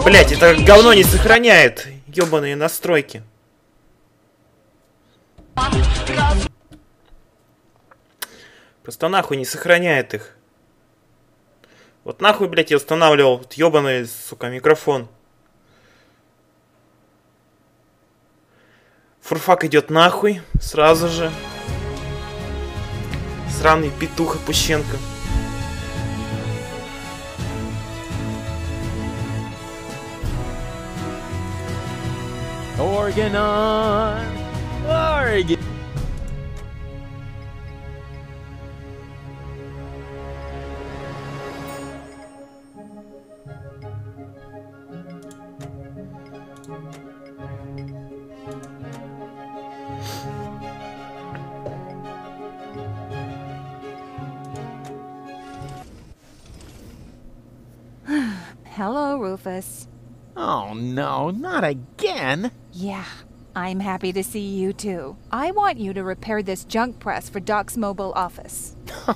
Блять, это говно не сохраняет. Ёбаные настройки. Просто нахуй не сохраняет их. Вот нахуй, блять, я устанавливал ёбаный, сука, микрофон. Фурфак идет нахуй сразу же. Сраный петух Опущенко. Organ on, organ. Hello, Rufus. Oh no, not again! Yeah, I'm happy to see you too. I want you to repair this junk press for Doc's mobile office.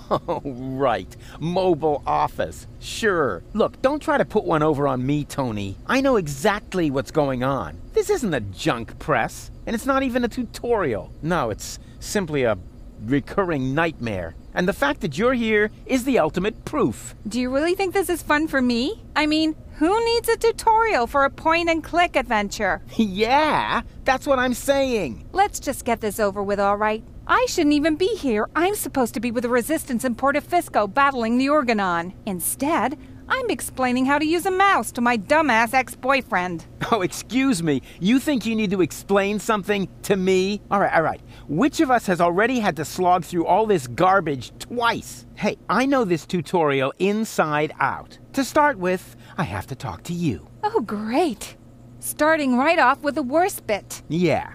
Oh, right. Mobile office. Sure. Look, don't try to put one over on me, Tony. I know exactly what's going on. This isn't a junk press, and it's not even a tutorial. No, it's simply a recurring nightmare. And the fact that you're here is the ultimate proof. Do you really think this is fun for me? I mean, who needs a tutorial for a point-and-click adventure? Yeah, that's what I'm saying. Let's just get this over with, all right? I shouldn't even be here. I'm supposed to be with the Resistance in Portofisco battling the Organon. Instead, I'm explaining how to use a mouse to my dumbass ex-boyfriend. Oh, excuse me. You think you need to explain something to me? All right. Which of us has already had to slog through all this garbage twice? Hey, I know this tutorial inside out. To start with, I have to talk to you. Oh, great. Starting right off with the worst bit. Yeah.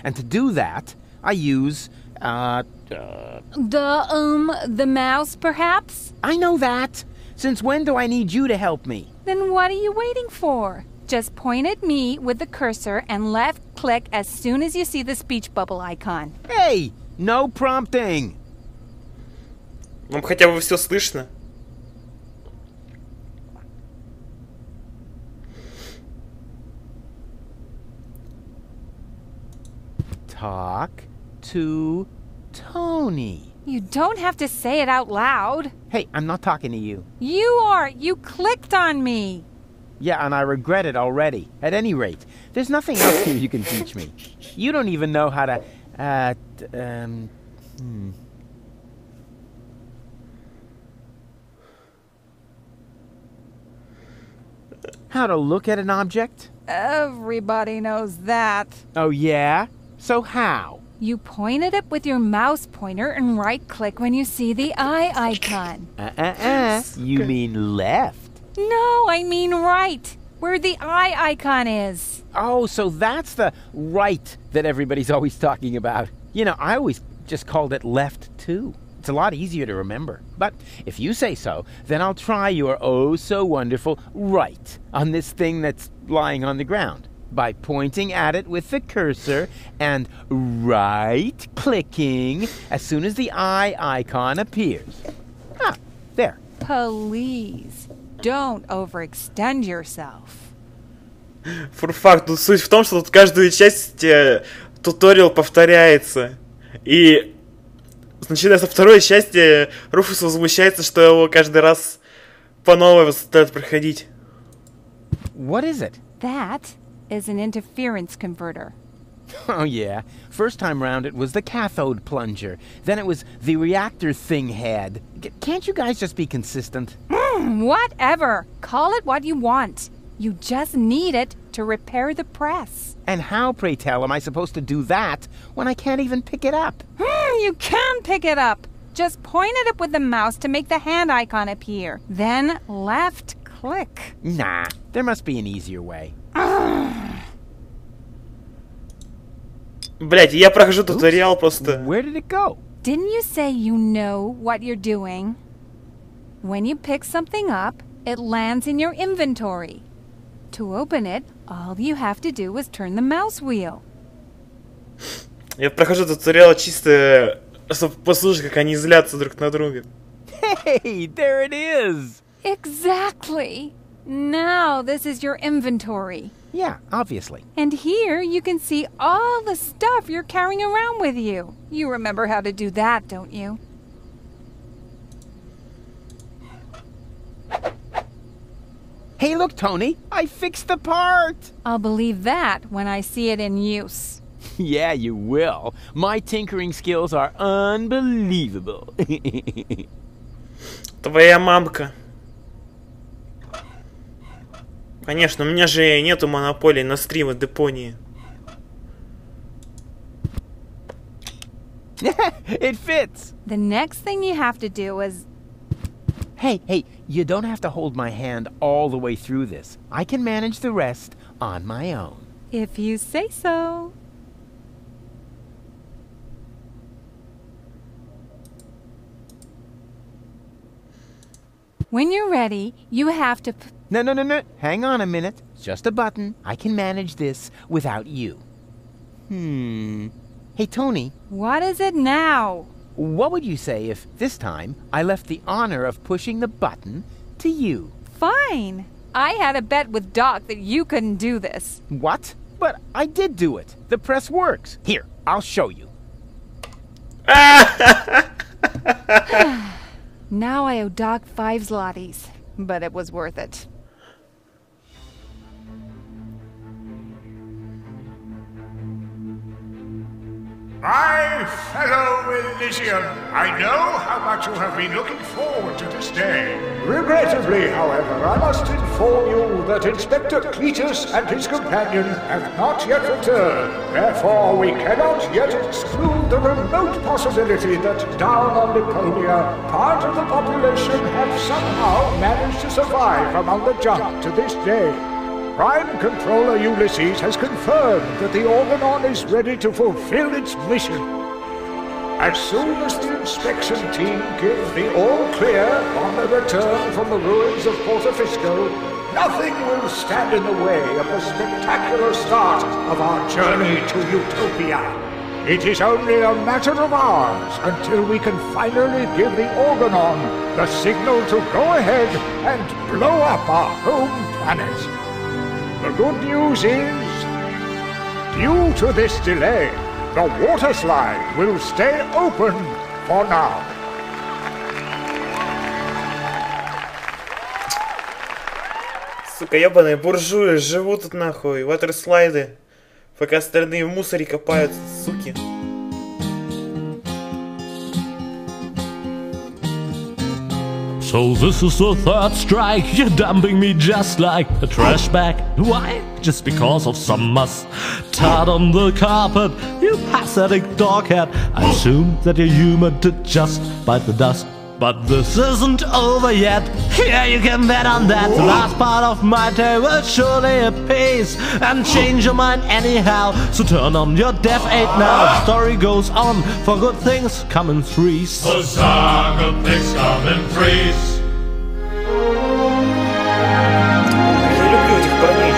And to do that, I use, The mouse, perhaps? I know that. Since when do I need you to help me? Then what are you waiting for? Just point at me with the cursor and left-click as soon as you see the speech bubble icon. Hey, no prompting. Вам хотя бы все слышно? Talk to Tony. You don't have to say it out loud. Hey, I'm not talking to you. You are. You clicked on me. Yeah, and I regret it already. At any rate, there's nothing else here you can teach me. You don't even know how to, How to look at an object? Everybody knows that. Oh, yeah? So how? You point at it with your mouse pointer and right-click when you see the eye icon. You mean left? No, I mean right, where the eye icon is. Oh, so that's the right that everybody's always talking about. You know, I always just called it left, too. It's a lot easier to remember. But if you say so, then I'll try your oh-so-wonderful right on this thing that's lying on the ground by pointing at it with the cursor and right-clicking as soon as the eye icon appears. Ah, there. Please, don't overextend yourself. Фурфак, тут суть в том, что тут каждую часть туториал повторяется. И начиная со второй части Руфус возмущается, что его каждый раз по новой заставляют проходить. What is it? That is an interference converter. Oh, yeah. First time round it was the cathode plunger. Then it was the reactor thing head. Can't you guys just be consistent? Whatever. Call it what you want. You just need it to repair the press. And how, pray tell, am I supposed to do that when I can't even pick it up? You can pick it up. Just point at it with the mouse to make the hand icon appear. Then left-click. Nah, there must be an easier way. Блять, я прохожу туториал просто. Where did it go? Didn't you say you know what you're doing? When you pick something up, it lands in your inventory. To open it, all you have to do is turn the mouse wheel. Я прохожу туториал чисто, чтобы послушать, как они злятся друг на друга. Hey, there it is! Exactly. Now this is your inventory. Yeah, obviously. And here you can see all the stuff you're carrying around with you. You remember how to do that, don't you? Hey, look, Tony, I fixed the part. I'll believe that when I see it in use. Yeah, you will. My tinkering skills are unbelievable. Твоя мамка. Конечно, у меня же нету монополии на стримы Депонии. It fits. The next thing you have to do is... Hey, you don't have to hold my hand all the way through this. I can manage the rest on my own. If you say so. When you're ready, you have to... No. Hang on a minute. It's just a button. I can manage this without you. Hey, Tony. What is it now? What would you say if this time I left the honor of pushing the button to you? Fine. I had a bet with Doc that you couldn't do this. What? But I did do it. The press works. Here, I'll show you. Now I owe Doc 5 zlotys, but it was worth it. My fellow Elysian, I know how much you have been looking forward to this day. Regrettably, however, I must inform you that Inspector Cletus and his companion have not yet returned. Therefore, we cannot yet exclude the remote possibility that down on Deponia, part of the population have somehow managed to survive among the junk to this day. Prime Controller Ulysses has confirmed that the Organon is ready to fulfill its mission. As soon as the inspection team give the all-clear on their return from the ruins of Portofisco, nothing will stand in the way of the spectacular start of our journey to Utopia. It is only a matter of hours until we can finally give the Organon the signal to go ahead and blow up our home planet. The good news is, due to this delay, the water slide will stay open for now. Сука, ебаные буржуи живут тут нахуй, ватерслайды, пока остальные в мусоре копаются, суки. So this is the third strike, you're dumping me just like a trash bag. Why? Just because of some muss tarred on the carpet, you pathetic doghead. I assume that you're human to just bite the dust. But this isn't over yet, yeah, you can bet on that. The last part of my day will surely appease and change your mind anyhow. So turn on your deaf aid now, the story goes on, for good things come in threes. Huzzah, good things come in threes. Я люблю этих парней.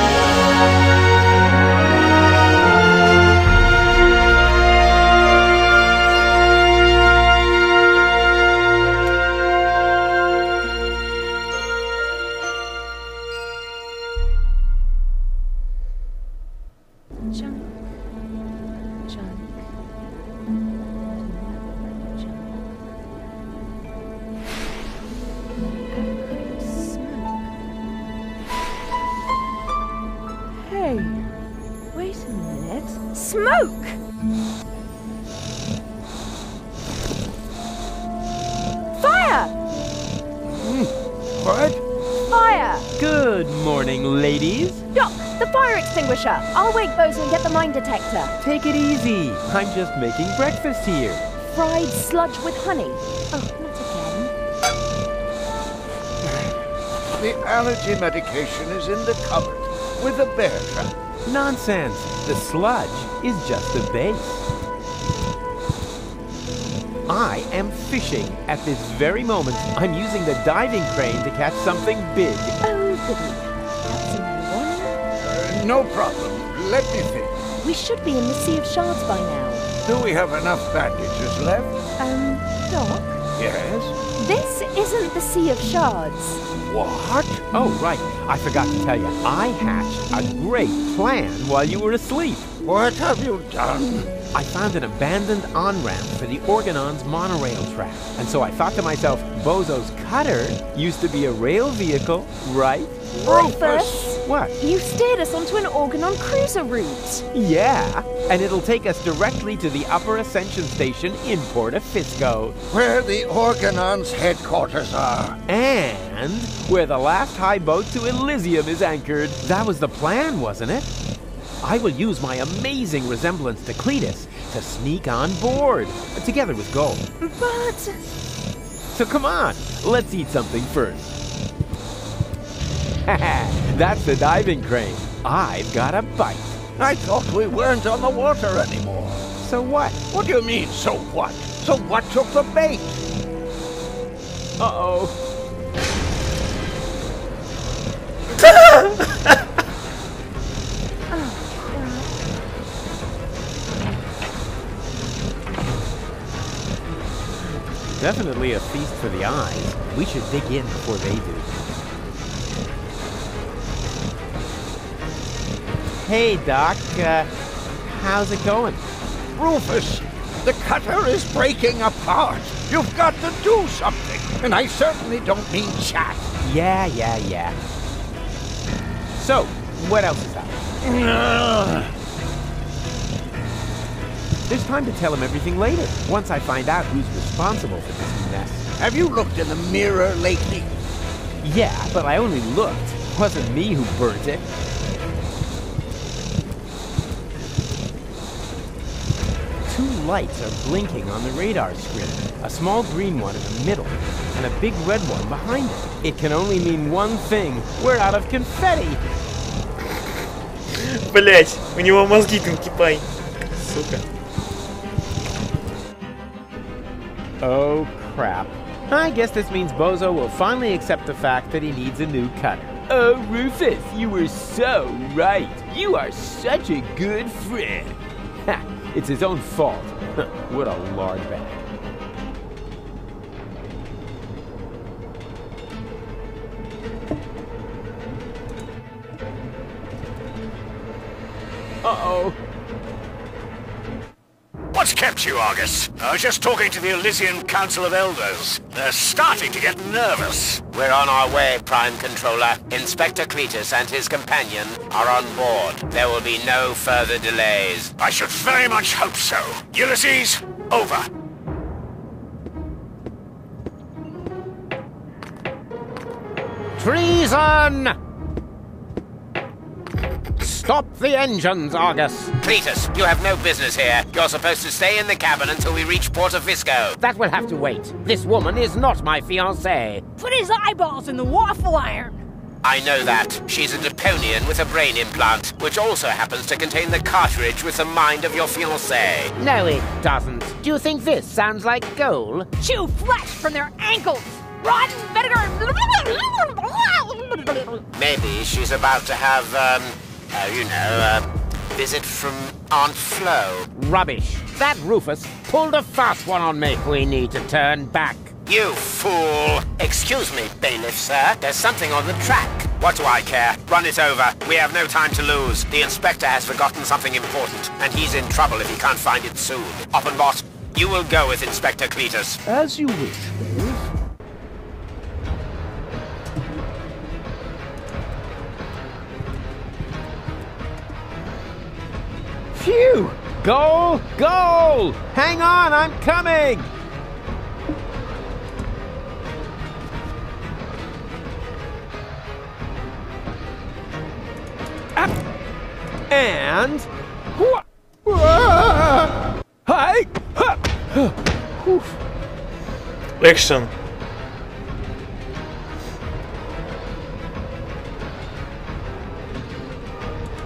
Hey, wait a minute. Smoke! Fire! What? Fire! Good morning, ladies. Doc, the fire extinguisher. I'll wake Bozo and get the mine detector. Take it easy. I'm just making breakfast here. Fried sludge with honey. Oh, not again. The allergy medication is in the cupboard with a bear trap. Nonsense. The sludge is just a base. I am fishing. At this very moment, I'm using the diving crane to catch something big. Oh, goody. That's a new one. No problem. Let me think. We should be in the Sea of Shards by now. Do we have enough bandages left? Doc? Yes? This isn't with the sea of shards. What? Oh, right. I forgot to tell you. I hatched a great plan while you were asleep. What have you done? I found an abandoned on-ramp for the Organon's monorail track. And so I thought to myself, Bozo's cutter used to be a rail vehicle, right? Rufus! What? You steered us onto an Organon cruiser route. Yeah, and it'll take us directly to the Upper Ascension Station in Porta Fisco. Where the Organon's headquarters are. And where the last high boat to Elysium is anchored. That was the plan, wasn't it? I will use my amazing resemblance to Cletus to sneak on board, together with Gold. But... So come on, let's eat something first. That's the diving crane. I've got a bite. I thought we weren't on the water anymore. So what? What do you mean, so what? So what took the bait? Uh-oh. Definitely a feast for the eyes. We should dig in before they do. Hey, Doc. How's it going? Rufus, the cutter is breaking apart. You've got to do something. And I certainly don't mean chat. Yeah. So, what else is happening? There's time to tell him everything later, once I find out who's responsible for this mess. Have you looked in the mirror lately? Yeah, but I only looked. It wasn't me who burnt it. Two lights are blinking on the radar screen. A small green one in the middle, and a big red one behind it. It can only mean one thing. We're out of confetti! Блять, у него мозги конкипай. Сука. Oh, crap. I guess this means Bozo will finally accept the fact that he needs a new cutter. Oh, Rufus, you were so right. You are such a good friend. Ha, it's his own fault. What a lard bag. Uh-oh. What's kept you, Argus? I was just talking to the Elysian Council of Elders. They're starting to get nervous. We're on our way, Prime Controller. Inspector Cletus and his companion are on board. There will be no further delays. I should very much hope so. Ulysses, over. Treason! Stop the engines, Argus! Cletus, you have no business here. You're supposed to stay in the cabin until we reach Porta Fisco. That will have to wait. This woman is not my fiancée. Put his eyeballs in the waffle iron. I know that. She's a Deponian with a brain implant, which also happens to contain the cartridge with the mind of your fiancée. No, it doesn't. Do you think this sounds like gold? Chew flesh from their ankles. Rotten vinegar. Maybe she's about to have, a visit from Aunt Flo. Rubbish. That Rufus pulled a fast one on me. We need to turn back. You fool! Excuse me, bailiff, sir. There's something on the track. What do I care? Run it over. We have no time to lose. The inspector has forgotten something important, and he's in trouble if he can't find it soon. Oppenbot, you will go with Inspector Cletus. As you wish, bailiff. Phew! Goal! Goal! Hang on, I'm coming! And... Hi! Action.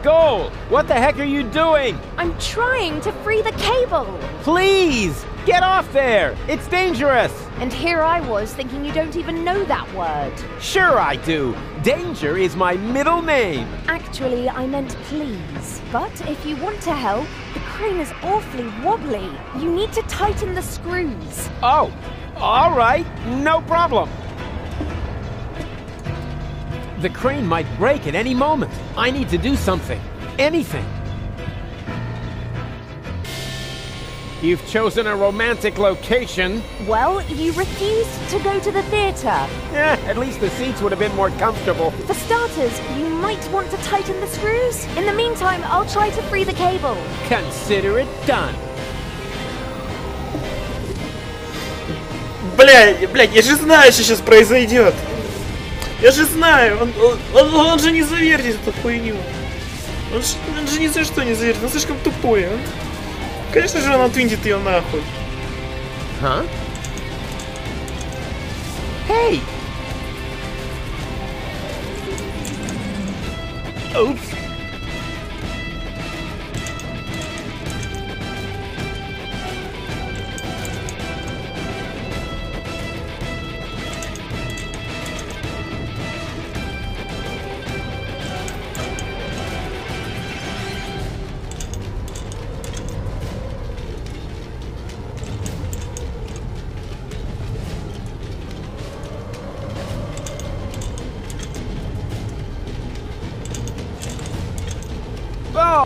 Goal! What the heck are you doing? I'm trying to free the cable. Please! Get off there! It's dangerous! And here I was thinking you don't even know that word. Sure I do. Danger is my middle name. Actually, I meant please. But if you want to help, the crane is awfully wobbly. You need to tighten the screws. Oh, all right. No problem. The crane might break at any moment. I need to do something. Anything. You've chosen a romantic location. Well, you refused to go to the theatre. At least the seats would have been more comfortable. For starters, you might want to tighten the screws. In the meantime, I'll try to free the cable. Consider it done. Блядь, я же знаю, что сейчас произойдет. Я же знаю, он же не завертит эту хуйню. Он же ни за что не завертит, он слишком тупой, а? Конечно же он отвинтит ее нахуй. Huh? Hey! Oops.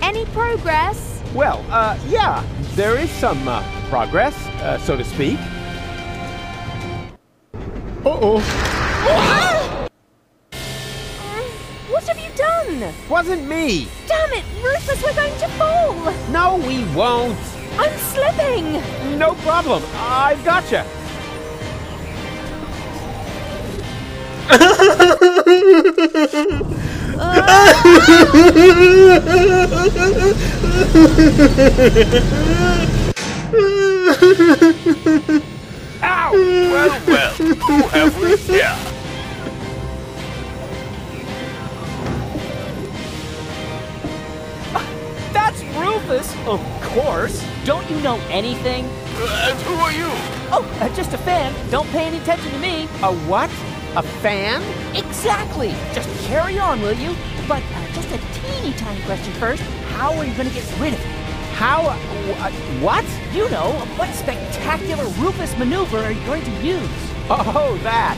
Any progress? Well, yeah, there is some progress, so to speak. Uh-oh. What have you done? Wasn't me. Damn it, Rufus, we're going to fall. No, we won't. I'm slipping. No problem. I've gotcha. Ow! Well, who have we here? That's Rufus! Of course! Don't you know anything? And who are you? Oh, just a fan. Don't pay any attention to me. A what? A fan? Exactly! Just carry on, will you? But just a teeny tiny question first. How are you going to get rid of it? How? What? You know, what spectacular Rufus maneuver are you going to use? Oh, that.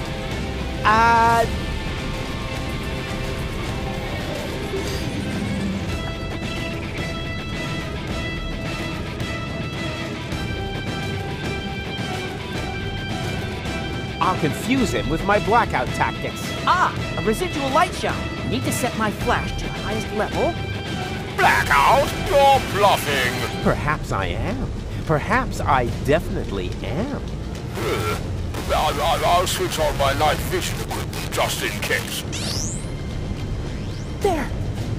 I'll confuse him with my blackout tactics. Ah, a residual light shower. Need to set my flash to the highest level. Blackout? You're bluffing. Perhaps I am. Perhaps I definitely am. I'll switch on my night vision equipment just in case. There!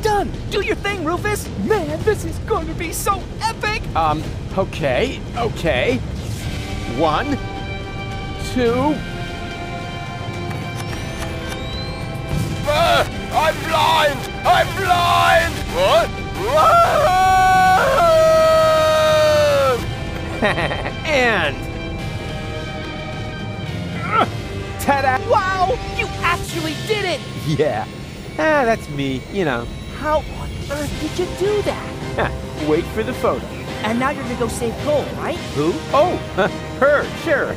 Done! Do your thing, Rufus! Man, this is going to be so epic! Okay. 1, 2... I'm blind! I'm blind! What? And... ta-da! Wow! You actually did it! Yeah. That's me, you know. How on earth did you do that? Wait for the photo. And now you're gonna go save Cole, right? Who? Oh, her, sure.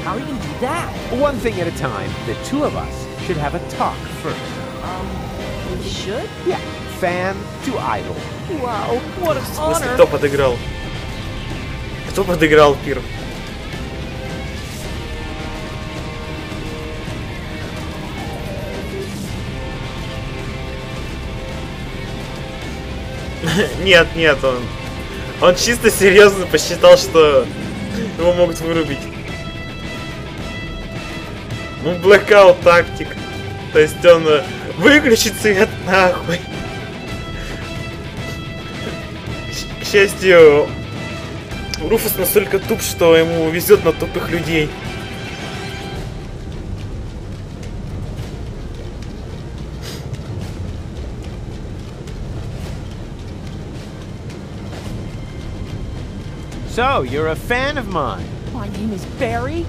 How are you gonna do that? One thing at a time. The two of us should have a talk first. We should? Yeah. Fan to idol. Wow, what an honor! Кто подыграл? Кто подыграл первым? Нет, он чисто серьезно посчитал, что его могут вырубить. Ну, blackout тактик. То есть он выключит свет нахуй. К счастью, Руфус настолько туп, что ему везет на тупых людей. So, you're a fan of mine. My name is Barry.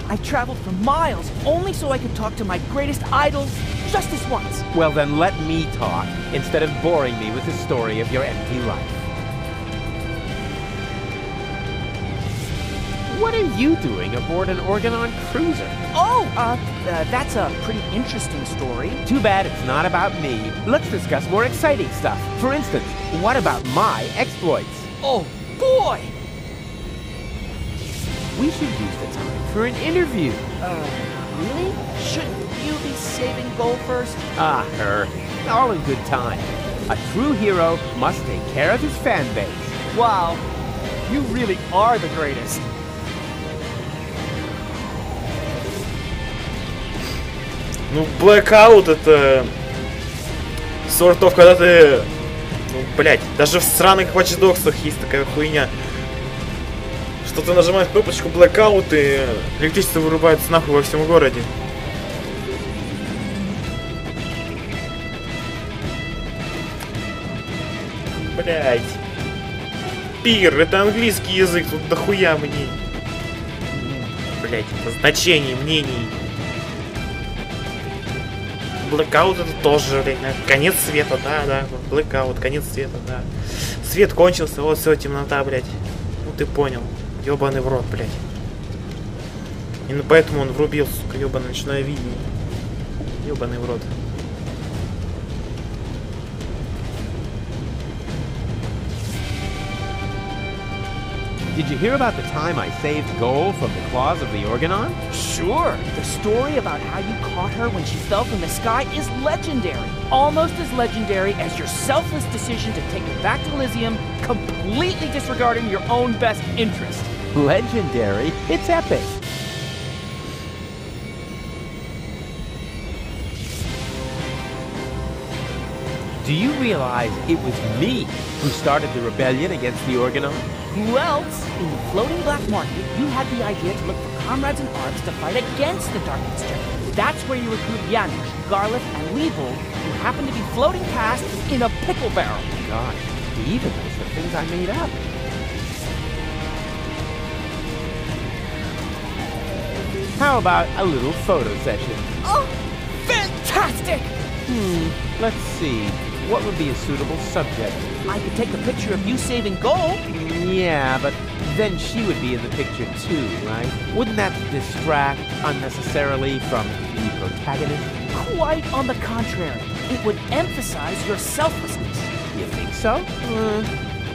I traveled for miles only so I could talk to my greatest idols just this once. Well, then let me talk, instead of boring me with the story of your empty life. what are you doing aboard an Organon cruiser? Oh, that's a pretty interesting story. Too bad it's not about me. Let's discuss more exciting stuff. For instance, what about my exploits? Oh, boy! We should use the time for an interview. Really? Shouldn't you be saving gold first? Ah, her. All in good time. A true hero must take care of his fan base. Wow, you really are the greatest. Ну, Blackout это sort of, когда ты, ну, блять, даже в сраных Watch Dogs'ах есть такая хуйня, что ты нажимаешь кнопочку Blackout и электричество вырубается нахуй во всем городе. Блять. Пир, это английский язык, тут дохуя мнений. Блять, это значение мнений. Blackout это тоже, блядь, конец света, да, Blackout, конец света, да. Свет кончился, вот все, темнота, блядь. Ну ты понял, ёбаный в рот, блядь. Именно поэтому он врубил, сука, ёбаное ночное видение. Ёбаный в рот. Did you hear about the time I saved Gold from the claws of the Organon? Sure. The story about how you caught her when she fell from the sky is legendary. Almost as legendary as your selfless decision to take her back to Elysium, completely disregarding your own best interest. Legendary? It's epic. Do you realize it was me who started the rebellion against the Organon? Who else? In the floating black market, you had the idea to look for comrades in arms to fight against the Dark Exchequer. That's where you recruit Janusz, Garliff, and Weevil, who happen to be floating past in a pickle barrel. God, even those are things I made up. How about a little photo session? Oh, fantastic! Let's see. What would be a suitable subject? I could take a picture of you saving Gold. Yeah, but then she would be in the picture too, right? Wouldn't that distract unnecessarily from the protagonist? Quite on the contrary. It would emphasize your selflessness. You think so?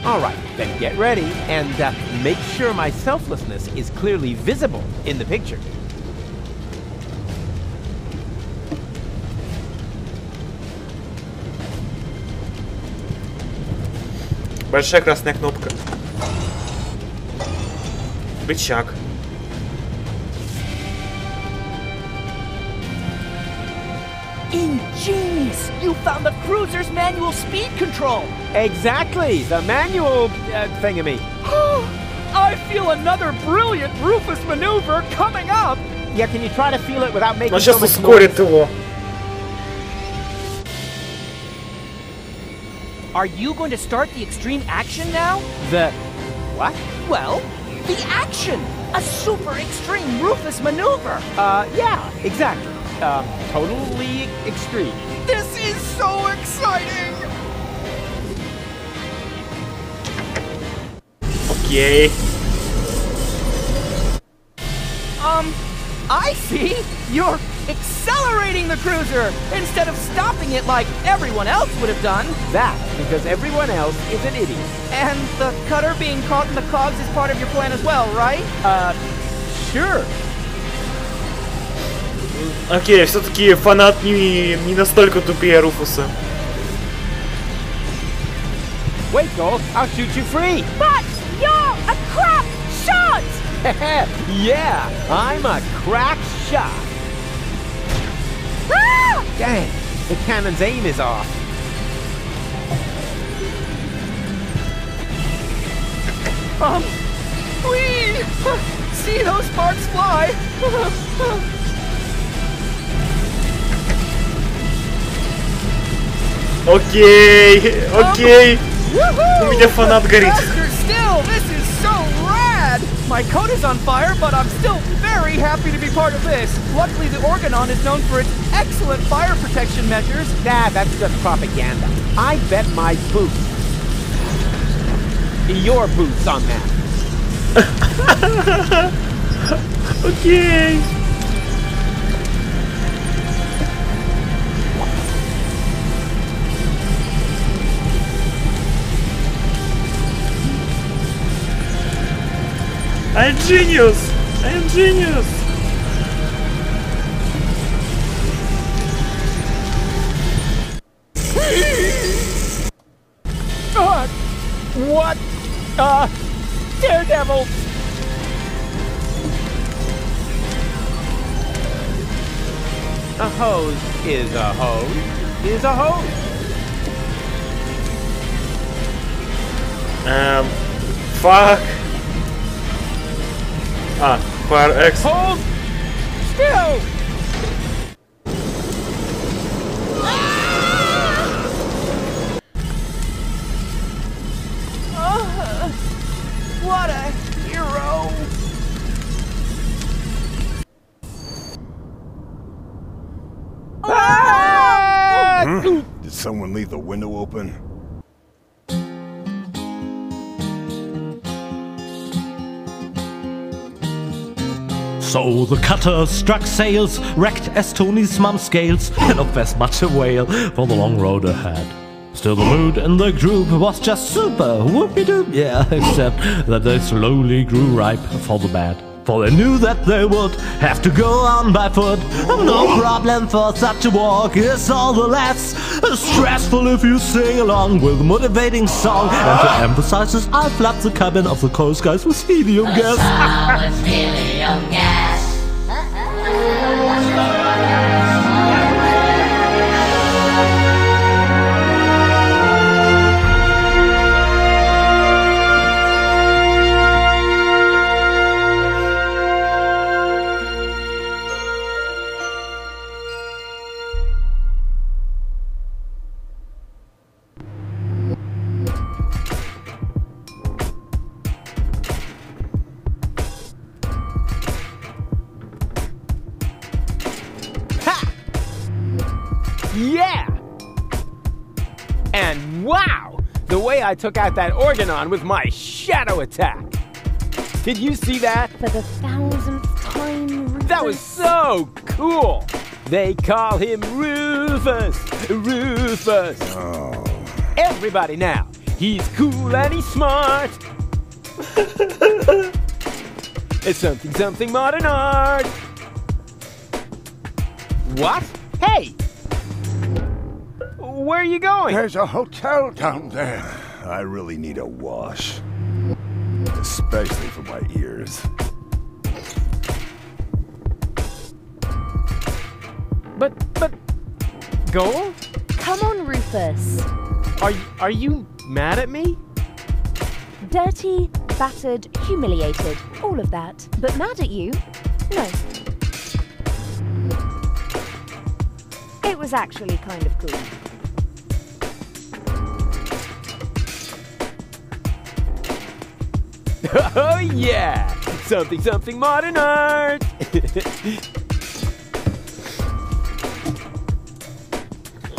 All right, then get ready and make sure my selflessness is clearly visible in the picture. Большая красная кнопка. Рычаг. Ingenious! You found the cruiser's manual speed control! Exactly! The manual thingamy. I feel another brilliant Rufus maneuver coming up! Yeah, can you try to feel it without making Он so сейчас much ускорит noise? его. Are you going to start the extreme action now? The... what? Well, the action! A super extreme Rufus maneuver! Yeah, exactly. Totally extreme. This is so exciting! Окей. I see! You're accelerating the cruiser instead of stopping it like everyone else would have done. That's because everyone else is an idiot. And the cutter being caught in the cogs is part of your plan as well, right? Sure. Окей, все-таки фанат не настолько тупее Руфуса. Wait, Gold, I'll shoot you free. But you're a crap shot! Yeah, I'm a crack shot. Ah! Dang, the cannon's aim is off. Please! See those sparks fly! Окей, окей. У меня фанат горит. Faster still! This is so rad! My coat is on fire, but I'm still very happy to be part of this. Luckily, the Organon is known for its excellent fire protection measures. Nah, that's just propaganda. I bet my boots. Your boots on that. Окей. I'm genius! I'm genius! What? Daredevil! A hose is a hose is a hose. Fuck. Fire X. Hold still! What a hero! Did someone leave the window open? So the cutter struck sails, wrecked as Tony's mum scales, and of as much a whale for the long road ahead. Still the mood in the group was just super, whoopie-doop, yeah, except that they slowly grew ripe for the bad. For they knew that they would have to go on by foot. No problem for such a walk, it's all the less stressful if you sing along with a motivating song. And to emphasize this, I'll flood the cabin of the Coast Guys with helium gas. With helium gas. Yeah! And wow! The way I took out that Organon with my shadow attack! Did you see that? For the 1000th time, Rufus. That was so cool! They call him Rufus! Rufus! Oh. Everybody now! He's cool and he's smart! It's something modern art! What? Hey! Where are you going? There's a hotel down there. I really need a wash. Especially for my ears. But, Goal? Come on, Rufus. Are you mad at me? Dirty, battered, humiliated, all of that. But mad at you? No. It was actually kind of cool. Oh yeah! Something modern art!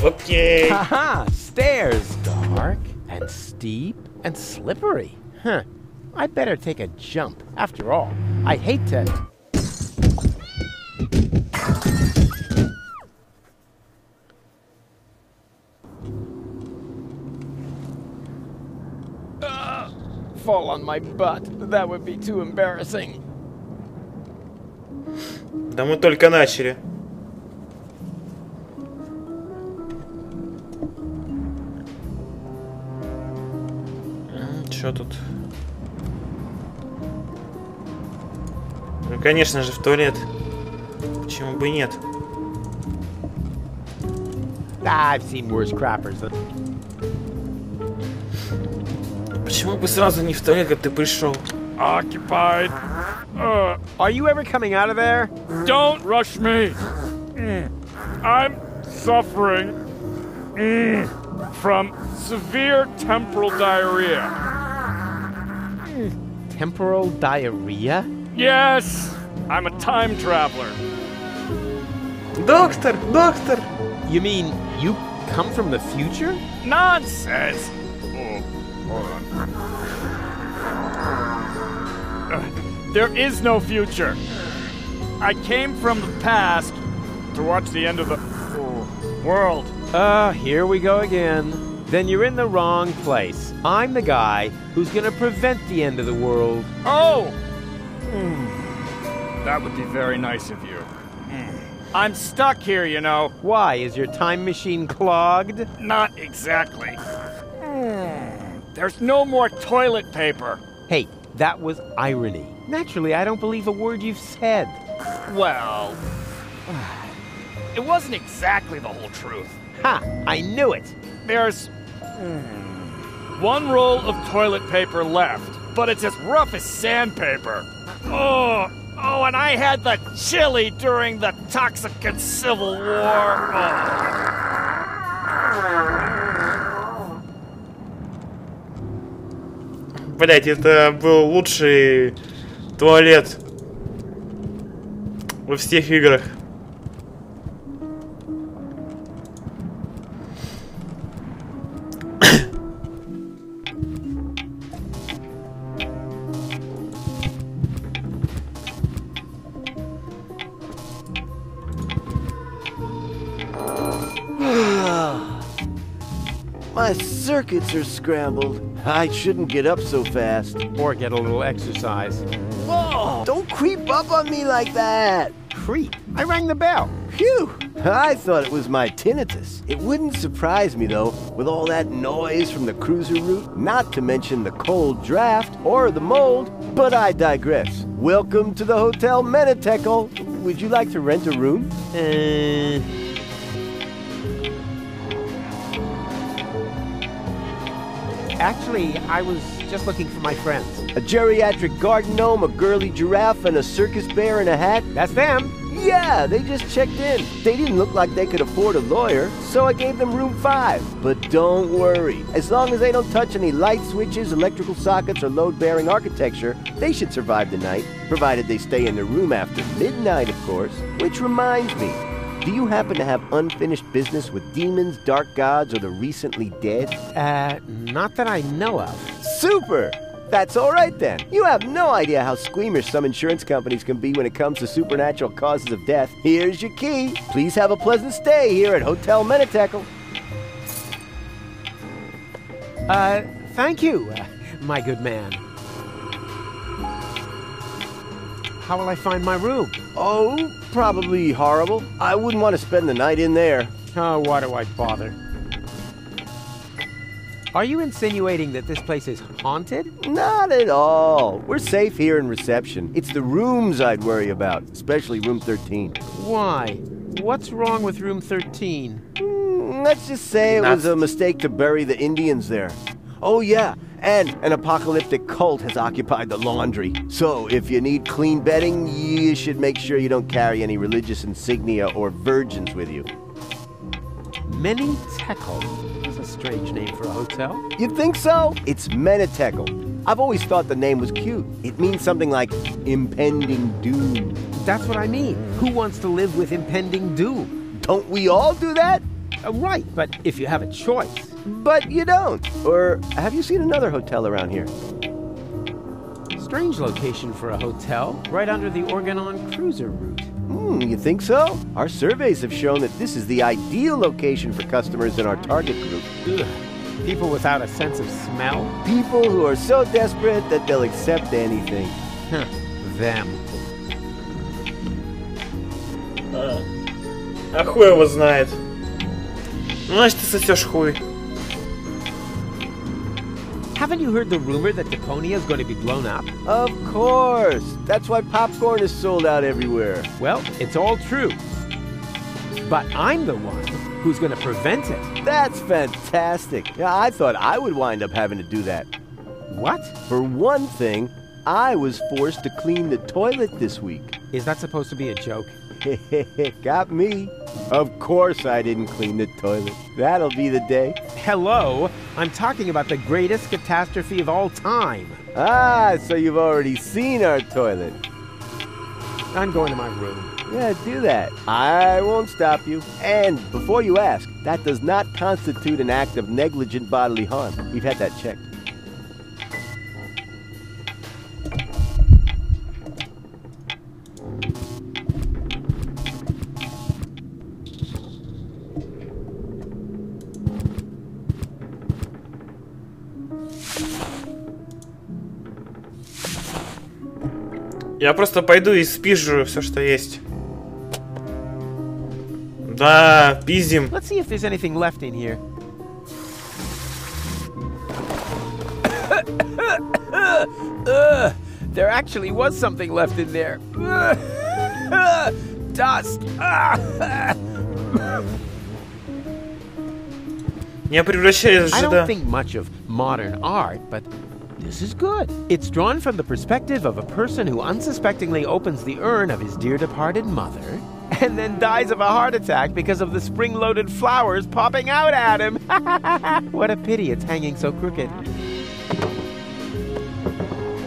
Okay. Haha! Stairs! Dark and steep and slippery. Huh. I'd better take a jump. After all, I hate to... fall on my butt. That would be too embarrassing. Да мы только начали. Чё тут? Ну, конечно же, в туалет. Почему бы и нет? I've seen worse crappers. Почему бы сразу не в туалет, как ты пришел? Occupied. Are you ever coming out of there? Don't rush me. I'm suffering from severe temporal diarrhea. Temporal diarrhea? Yes, I'm a time traveler. Доктор, доктор. You mean you come from the future? Nonsense. Hold on. There is no future. I came from the past to watch the end of the world. Here we go again. Then you're in the wrong place. I'm the guy who's gonna prevent the end of the world. Oh! That would be very nice of you. I'm stuck here, you know. Why? Is your time machine clogged? Not exactly. There's no more toilet paper. Hey, that was irony. Naturally, I don't believe a word you've said. Well, it wasn't exactly the whole truth. Ha! I knew it. There's one roll of toilet paper left, but it's as rough as sandpaper. Oh, and I had the chili during the Toxicant Civil War. Блять, это был лучший туалет во всех играх. My circuits are scrambled. I shouldn't get up so fast. Or get a little exercise. Whoa! Don't creep up on me like that! Creep? I rang the bell. Phew! I thought it was my tinnitus. It wouldn't surprise me, though, with all that noise from the cruiser route, not to mention the cold draft or the mold. But I digress. Welcome to the Hotel Menetekel. Would you like to rent a room? Actually, I was just looking for my friends. A geriatric garden gnome, a girly giraffe, and a circus bear in a hat? That's them. Yeah, they just checked in. They didn't look like they could afford a lawyer, so I gave them room 5. But don't worry. As long as they don't touch any light switches, electrical sockets, or load-bearing architecture, they should survive the night, provided they stay in their room after midnight, of course. Which reminds me, do you happen to have unfinished business with demons, dark gods, or the recently dead? Not that I know of. Super! That's all right then. You have no idea how squeamish some insurance companies can be when it comes to supernatural causes of death. Here's your key. Please have a pleasant stay here at Hotel Menetekel. Thank you, my good man. How will I find my room? Oh, probably horrible. I wouldn't want to spend the night in there. Oh, why do I bother? Are you insinuating that this place is haunted? Not at all. We're safe here in reception. It's the rooms I'd worry about, especially room 13. Why? What's wrong with room 13? Let's just say it was a mistake to bury the Indians there. Oh, yeah. And an apocalyptic cult has occupied the laundry. So, if you need clean bedding, you should make sure you don't carry any religious insignia or virgins with you. Menetekel? That's a strange name for a hotel. You think so? It's Menetekel. I've always thought the name was cute. It means something like impending doom. That's what I mean. Who wants to live with impending doom? Don't we all do that? Right, but if you have a choice. But you don't. Or have you seen another hotel around here? Strange location for a hotel, right under the Organon cruiser route. You think so? Our surveys have shown that this is the ideal location for customers in our target group. Ugh. People without a sense of smell? People who are so desperate that they'll accept anything. Them. А хуй его знает. Ну, значит, ты сосешь хуй. Haven't you heard the rumor that Deponia is going to be blown up? Of course. That's why popcorn is sold out everywhere. Well, it's all true. But I'm the one who's going to prevent it. That's fantastic. Yeah, I thought I would wind up having to do that. What? For one thing, I was forced to clean the toilet this week. Is that supposed to be a joke? Got me. Of course I didn't clean the toilet. That'll be the day. Hello? I'm talking about the greatest catastrophe of all time. Ah, so you've already seen our toilet. I'm going to my room. Yeah, do that. I won't stop you. And before you ask, that does not constitute an act of negligent bodily harm. We've had that checked. Я просто пойду и спижу все, что есть. Да, пиздим. Let's see if there's anything left in here. There actually was something left in there. Dust. Не превращаюсь I же, don't да. think much of modern art, but this is good. It's drawn from the perspective of a person who unsuspectingly opens the urn of his dear departed mother and then dies of a heart attack because of the spring-loaded flowers popping out at him. What a pity it's hanging so crooked.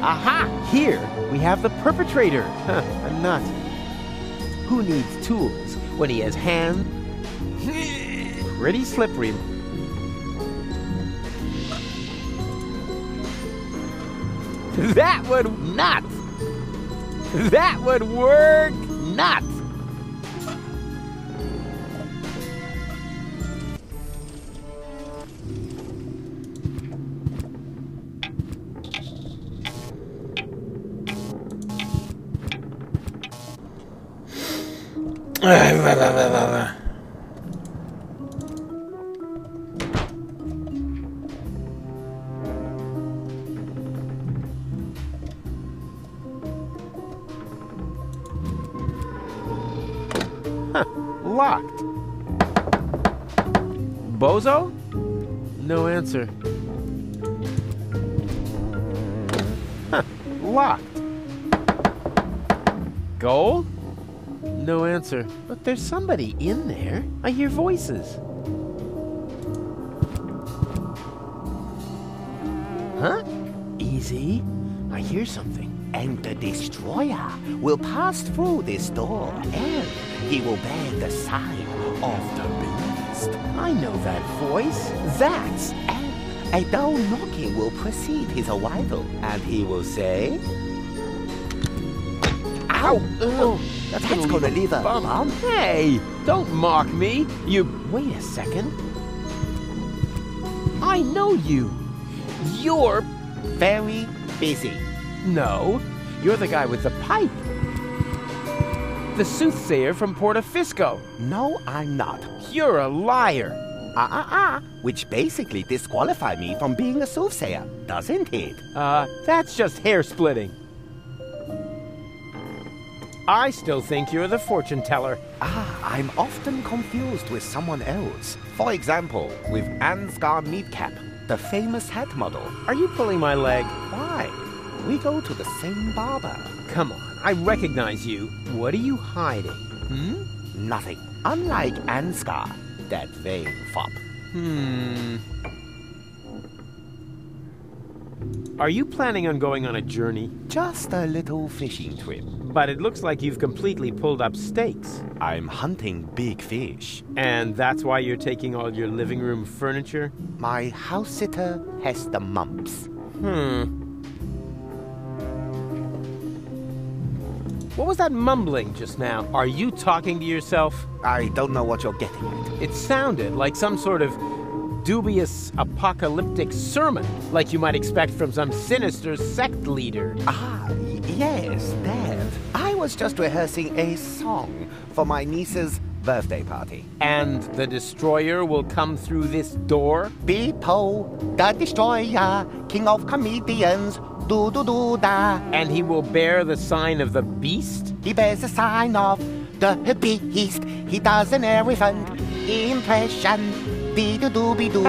Aha! Here we have the perpetrator. A nut. Who needs tools when he has hands? Pretty slippery. That would not. That would work not. Locked. Bozo? No answer. Locked. Gold? No answer. But there's somebody in there. I hear voices. Huh? Easy. I hear something. And the destroyer will pass through this door, and he will bear the sign of the beast. I know that voice. That's... And a dull knocking will precede his arrival, and he will say... Ow! Oh, that's gonna leave a bump. Hey, don't mock me. You... Wait a second. I know you. You're... very busy. No, you're the guy with the pipe. The soothsayer from Portofisco. No, I'm not. You're a liar. Which basically disqualifies me from being a soothsayer, doesn't it? That's just hair splitting. I still think you're the fortune teller. I'm often confused with someone else. For example, with Ansgar Meatcap, the famous hat model. Are you pulling my leg? Why? We go to the same barber. Come on, I recognize you. What are you hiding? Nothing. Unlike Ansgar, that vain fop. Are you planning on going on a journey? Just a little fishing trip. But it looks like you've completely pulled up stakes. I'm hunting big fish. And that's why you're taking all your living room furniture? My house sitter has the mumps. What was that mumbling just now? Are you talking to yourself? I don't know what you're getting at. It sounded like some sort of dubious apocalyptic sermon, like you might expect from some sinister sect leader. Yes, that. I was just rehearsing a song for my niece's birthday party. And the destroyer will come through this door? Bepo, the destroyer, king of comedians, do-do-do-da. And he will bear the sign of the beast? He bears the sign of the beast. He does an elephant impression. Be-do-do-be-do,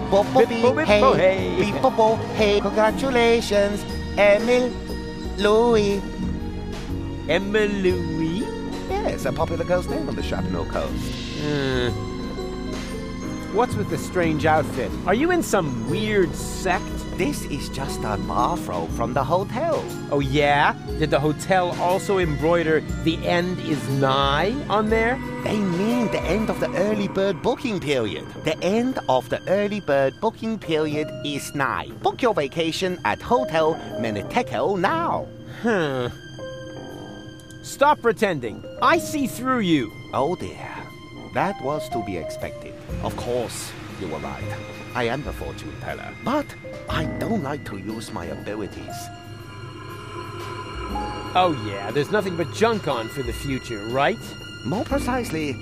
bo-bo-be-hey, be-bo-bo-hey. Congratulations, Emil Louis. Emil Louis? Yes, a popular girl's name on the Shrapnel Coast. What's with the strange outfit? Are you in some weird sect? This is just a bathrobe from the hotel. Oh yeah? Did the hotel also embroider "The end is nigh" on there? They mean the end of the early bird booking period. The end of the early bird booking period is nigh. Book your vacation at Hotel Menitekel now. Stop pretending. I see through you. Oh dear. That was to be expected. Of course, you were right. I am the fortune teller. But I don't like to use my abilities. Oh yeah, there's nothing but junk on for the future, right? More precisely,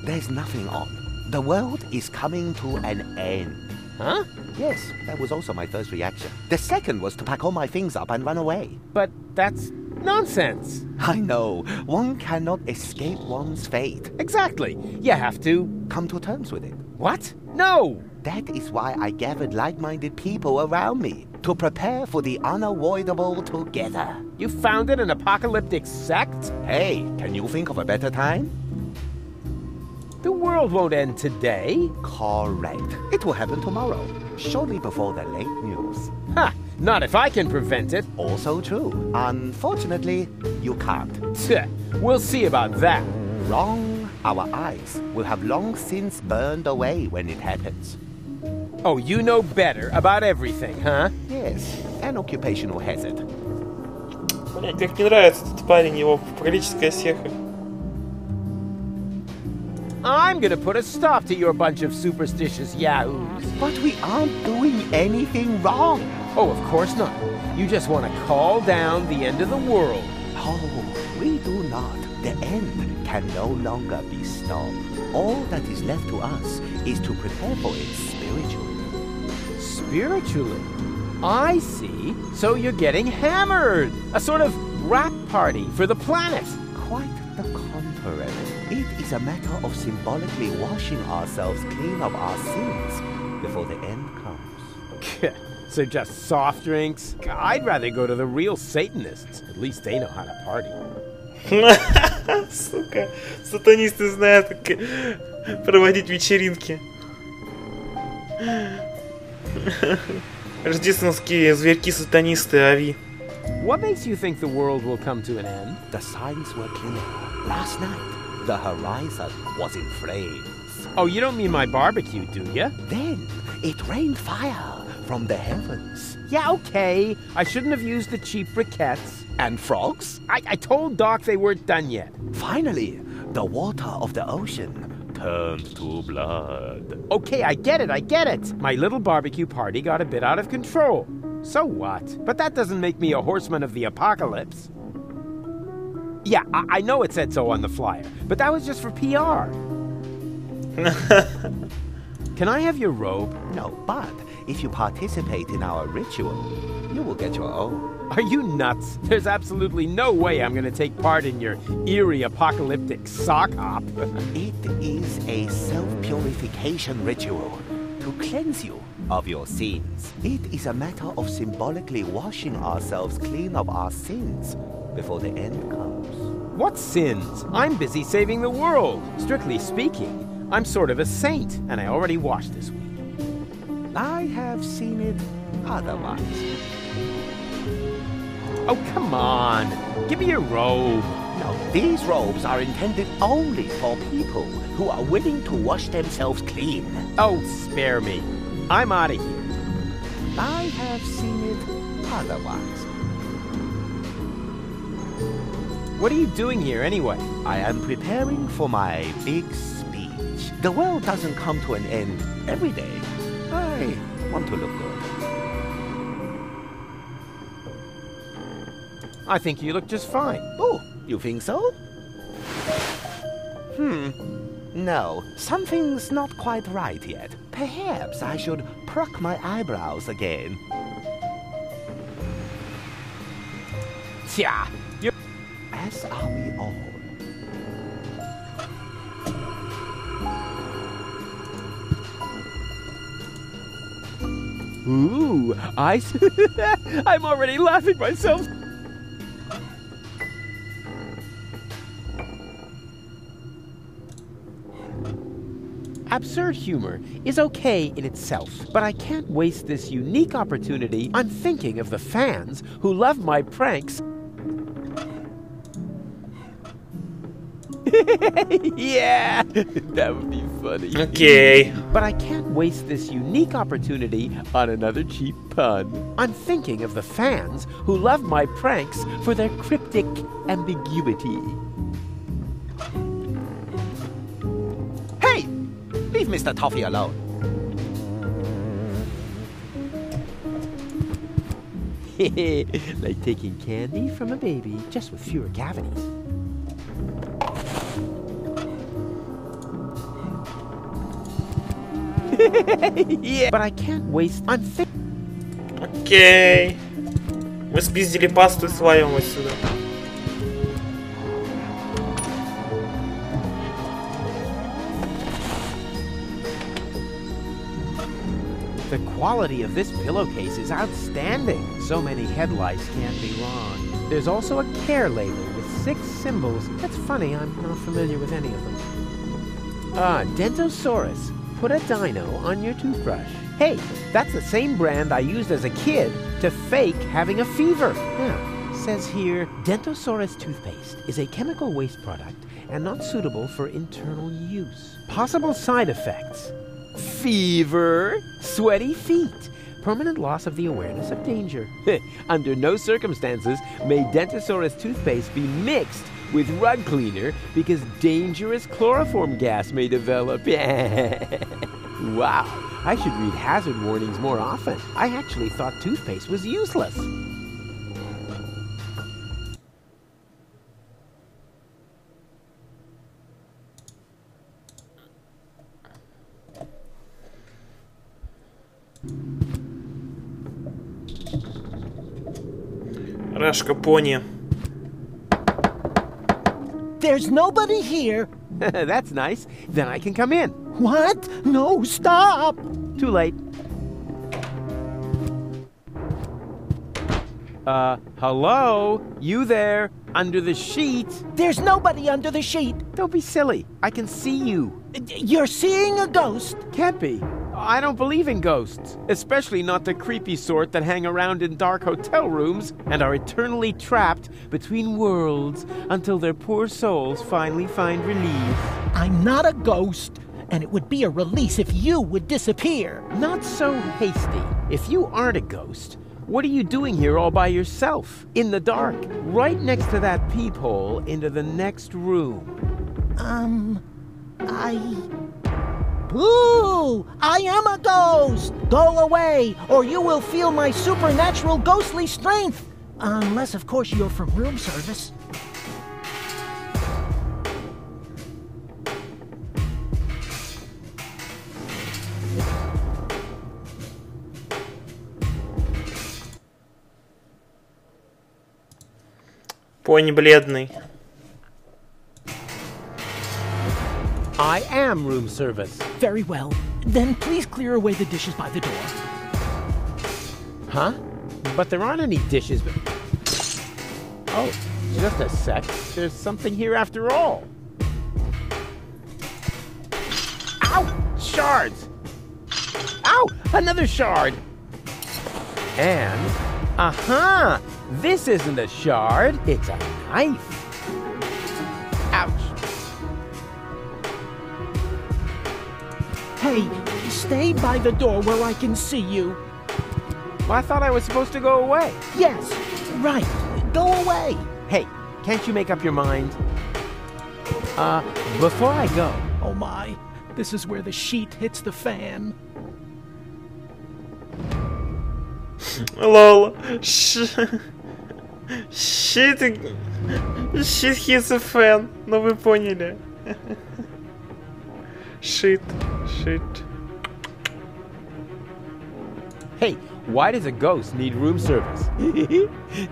there's nothing on. The world is coming to an end. Huh? Yes, that was also my first reaction. The second was to pack all my things up and run away. But that's nonsense. I know. One cannot escape one's fate. Exactly. You have to come to terms with it. What? No! That is why I gathered like-minded people around me, to prepare for the unavoidable together. You founded an apocalyptic sect? Hey, can you think of a better time? The world won't end today. Correct. It will happen tomorrow, shortly before the late news. Ha! Not if I can prevent it. Also true. Unfortunately, you can't. We'll see about that. Wrong. Our eyes will have long since burned away when it happens. Oh, you know better about everything, huh? Yes, an occupational hazard. Блять, как мне нравится этот парень, его практическая сеха. I'm gonna put a stop to your bunch of superstitious yahoos. But we aren't doing anything wrong. Oh, of course not. You just want to call down the end of the world. Oh, we do not. The end can no longer be stopped. All that is left to us is to prepare for it spiritually. Spiritually? I see. So you're getting hammered. A sort of rap party for the planet. Quite the contrary. It is a matter of symbolically washing ourselves clean of our sins before the end comes. So just soft drinks? I'd rather go to the real Satanists. At least they know how to party. Сука, сатанисты знают, как проводить вечеринки. Рождественские зверьки-сатанисты, Ави. What makes you think the world will come to an end? The signs were clear. Last night, the horizon was in flames. Oh, you don't mean my barbecue, do you? Then, it rained fire from the heavens. Yeah, okay. I shouldn't have used the cheap briquettes. And frogs? I told Doc they weren't done yet. Finally, the water of the ocean turned to blood. Okay, I get it. My little barbecue party got a bit out of control. So what? But that doesn't make me a horseman of the apocalypse. Yeah, I know it said so on the flyer, but that was just for PR. Can I have your robe? No, but if you participate in our ritual, you will get your own. Are you nuts? There's absolutely no way I'm going to take part in your eerie apocalyptic sock hop. It is a self-purification ritual to cleanse you of your sins. It is a matter of symbolically washing ourselves clean of our sins before the end comes. What sins? I'm busy saving the world. Strictly speaking, I'm sort of a saint, and I already washed this week. I have seen it otherwise. Oh, come on. Give me your robe. No, these robes are intended only for people who are willing to wash themselves clean. Oh, spare me. I'm out of here. I have seen it otherwise. What are you doing here, anyway? I am preparing for my big speech. The world doesn't come to an end every day. I want to look good. I think you look just fine. Oh, you think so? No, something's not quite right yet. Perhaps I should pluck my eyebrows again. Tja, you're... As are we all. Ooh, I'm already laughing myself. Absurd humor is okay in itself, but I can't waste this unique opportunity on thinking of the fans who love my pranks. Yeah, that would be funny. Okay. But I can't waste this unique opportunity on another cheap pun. I'm thinking of the fans who love my pranks for their cryptic ambiguity. Hey! Leave Mr. Toffee alone. Like taking candy from a baby, just with fewer cavities. Yeah. But I can't waste. I'm fit. Окей. Мы спиздили пасту и свалим отсюда. The quality of this pillowcase is outstanding. So many headlights can't be wrong. There's also a care label with 6 symbols. That's funny, I'm not familiar with any of them. Dentosaurus. Put a dino on your toothbrush. Hey, that's the same brand I used as a kid to fake having a fever. Now, says here, Dentosaurus toothpaste is a chemical waste product and not suitable for internal use. Possible side effects: fever, sweaty feet, permanent loss of the awareness of danger. Under no circumstances may Dentosaurus toothpaste be mixed with rug cleaner because dangerous chloroform gas may develop. Wow, I should read hazard warnings more often. I actually thought toothpaste was useless. Рашка пони. There's nobody here. That's nice. Then I can come in. What? No, stop! Too late. Hello? You there? Under the sheet? There's nobody under the sheet. Don't be silly. I can see you. You're seeing a ghost? Can't be. I don't believe in ghosts, especially not the creepy sort that hang around in dark hotel rooms and are eternally trapped between worlds until their poor souls finally find relief. I'm not a ghost, and it would be a release if you would disappear. Not so hasty. If you aren't a ghost, what are you doing here all by yourself, in the dark, right next to that peephole into the next room? Boo! I am a ghost! Go away, or you will feel my supernatural ghostly strength! Unless, of course, you're from room service. Пони бледный. I am room service. Very well. Then please clear away the dishes by the door. Huh? But there aren't any dishes. Oh, just a sec. There's something here after all. Ow! Shards! Ow! Another shard! And, aha! This isn't a shard, it's a knife. Ouch. Hey, stay by the door where I can see you. Well, I thought I was supposed to go away. Yes, right. Go away. Hey, can't you make up your mind? Before I go... Oh my, this is where the sheet hits the fan. Lol. Shit hits a fan. Ну вы поняли. Shit. Hey, why does a ghost need room service?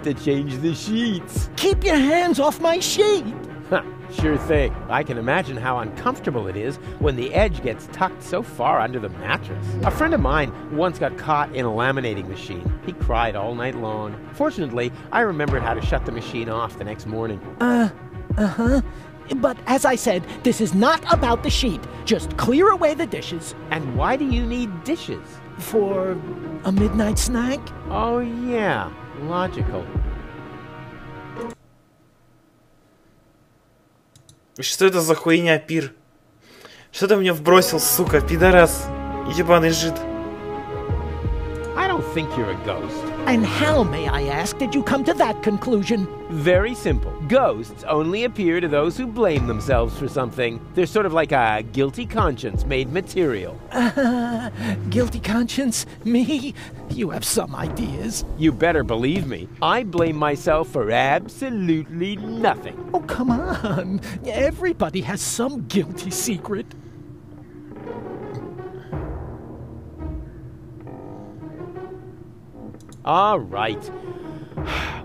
To change the sheets. Keep your hands off my sheet. Sure thing. I can imagine how uncomfortable it is when the edge gets tucked so far under the mattress. A friend of mine once got caught in a laminating machine. He cried all night long. Fortunately, I remembered how to shut the machine off the next morning. But as I said, this is not about the sheet. Just clear away the dishes. And why do you need dishes? For a midnight snack? Oh yeah, logical. Что это за хуйня, пир? Что ты мне вбросил, сука, пидорас? Ебаный жид. I don't think you're a ghost. And how, may I ask, did you come to that conclusion? Very simple. Ghosts only appear to those who blame themselves for something. They're sort of like a guilty conscience made material. Guilty conscience? Me? You have some ideas. You better believe me. I blame myself for absolutely nothing. Oh, come on. Everybody has some guilty secret. All right.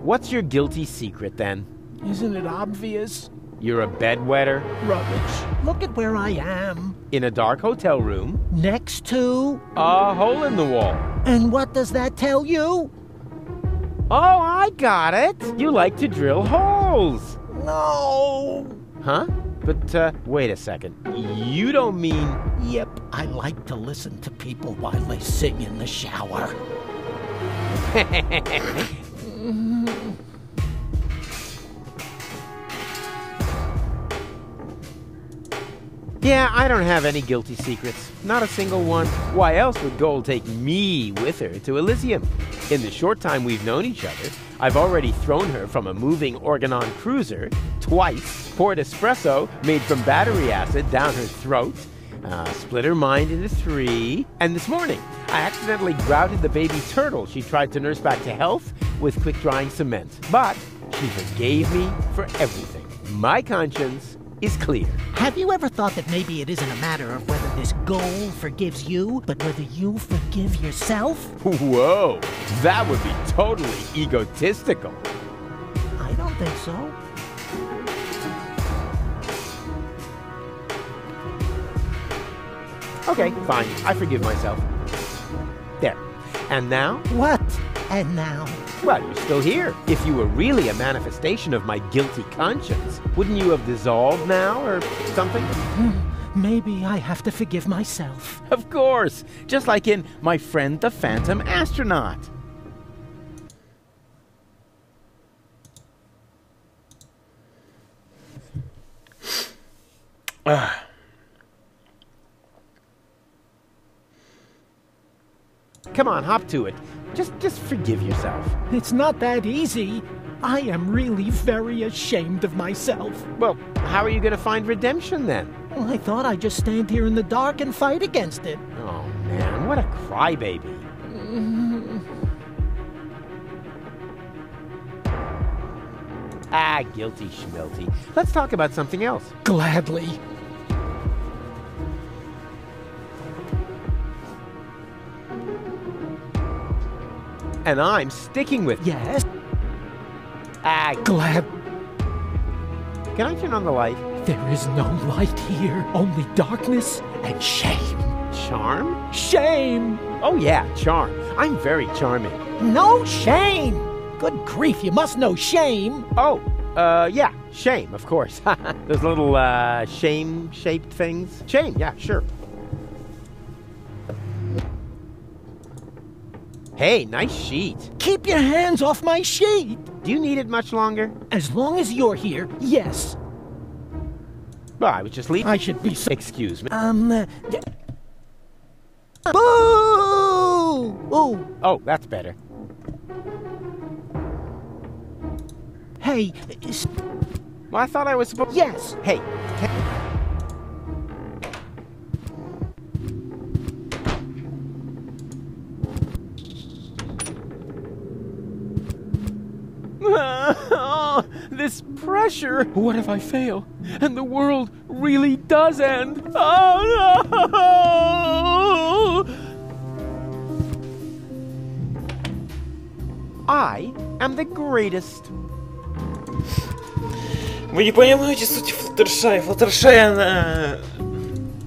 What's your guilty secret, then? Isn't it obvious? You're a bedwetter? Rubbish. Look at where I am. In a dark hotel room? Next to? A hole in the wall. And what does that tell you? Oh, I got it. You like to drill holes. No. Huh? But, wait a second. You don't mean... Yep, I like to listen to people while they sing in the shower. Yeah, I don't have any guilty secrets. Not a single one. Why else would Gold take me with her to Elysium? In the short time we've known each other, I've already thrown her from a moving Organon cruiser twice, poured espresso made from battery acid down her throat, split her mind into 3, and this morning I accidentally grouted the baby turtle she tried to nurse back to health with quick-drying cement. But she forgave me for everything. My conscience is clear. Have you ever thought that maybe it isn't a matter of whether this goal forgives you, but whether you forgive yourself? Whoa, that would be totally egotistical. I don't think so. Okay, fine. I forgive myself. There. And now? What? And now? Well, you're still here. If you were really a manifestation of my guilty conscience, wouldn't you have dissolved now or something? Maybe I have to forgive myself. Of course. Just like in My Friend the Phantom Astronaut. Come on, hop to it. Just forgive yourself. It's not that easy. I am really very ashamed of myself. Well, how are you going to find redemption then? Well, I thought I'd just stand here in the dark and fight against it. Oh, man, what a crybaby. Guilty schmilty. Let's talk about something else. Gladly. And I'm sticking with... Yes? Glad. Can I turn on the light? There is no light here. Only darkness and shame. Charm? Shame! Oh yeah, charm. I'm very charming. No shame! Good grief, you must know shame. Oh, yeah, shame, of course. Those little, shame-shaped things. Shame, yeah, sure. Hey, nice sheet. Keep your hands off my sheet. Do you need it much longer? As long as you're here, yes. Well, I was just leaving. I should be... Excuse me. Boo! Ooh. Oh, that's better. Hey. Well, I thought I was supposed... Yes. Hey. This pressure. What if I fail and the world really does end? Oh no! I am the greatest. Вы не понимаете суть Флаттершай. Флаттершай, она...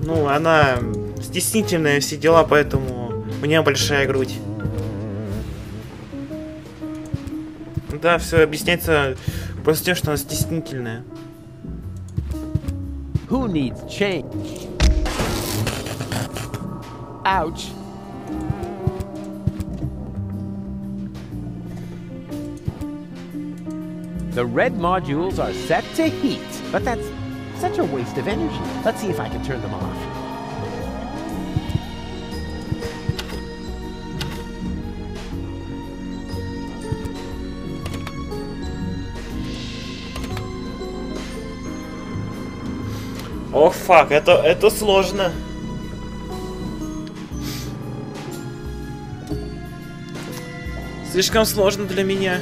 Ну, она стеснительная, все дела, поэтому у нее большая грудь. Да, все объясняется просто тем, что она стеснительная. Who needs change? Ouch. The red modules are set to heat, but that's such a waste of energy. Let's see if I can turn them off. О, фак, это сложно. Слишком сложно для меня.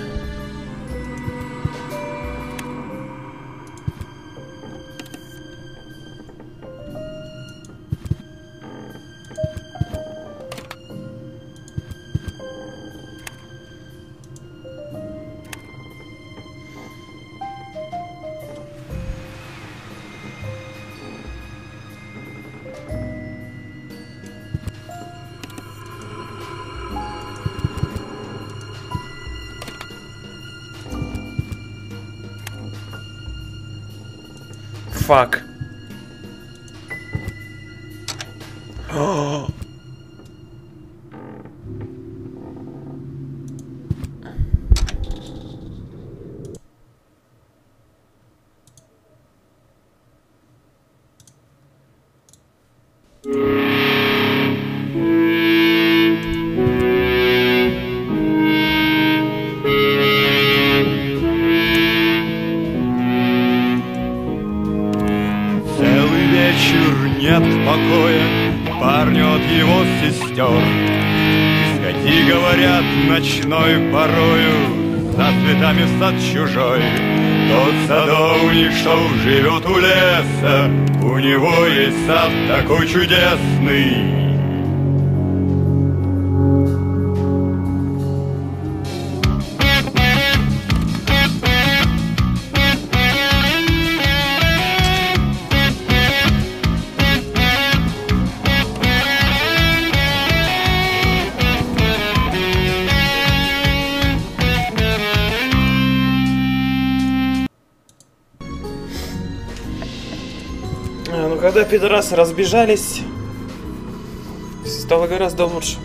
Фак. Нет покоя парню от его сестер. Скоти, говорят, ночной порою за цветами в сад чужой. Тот садовник, что живет у леса, у него есть сад такой чудесный. Ну, когда пидорасы разбежались, стало гораздо лучше.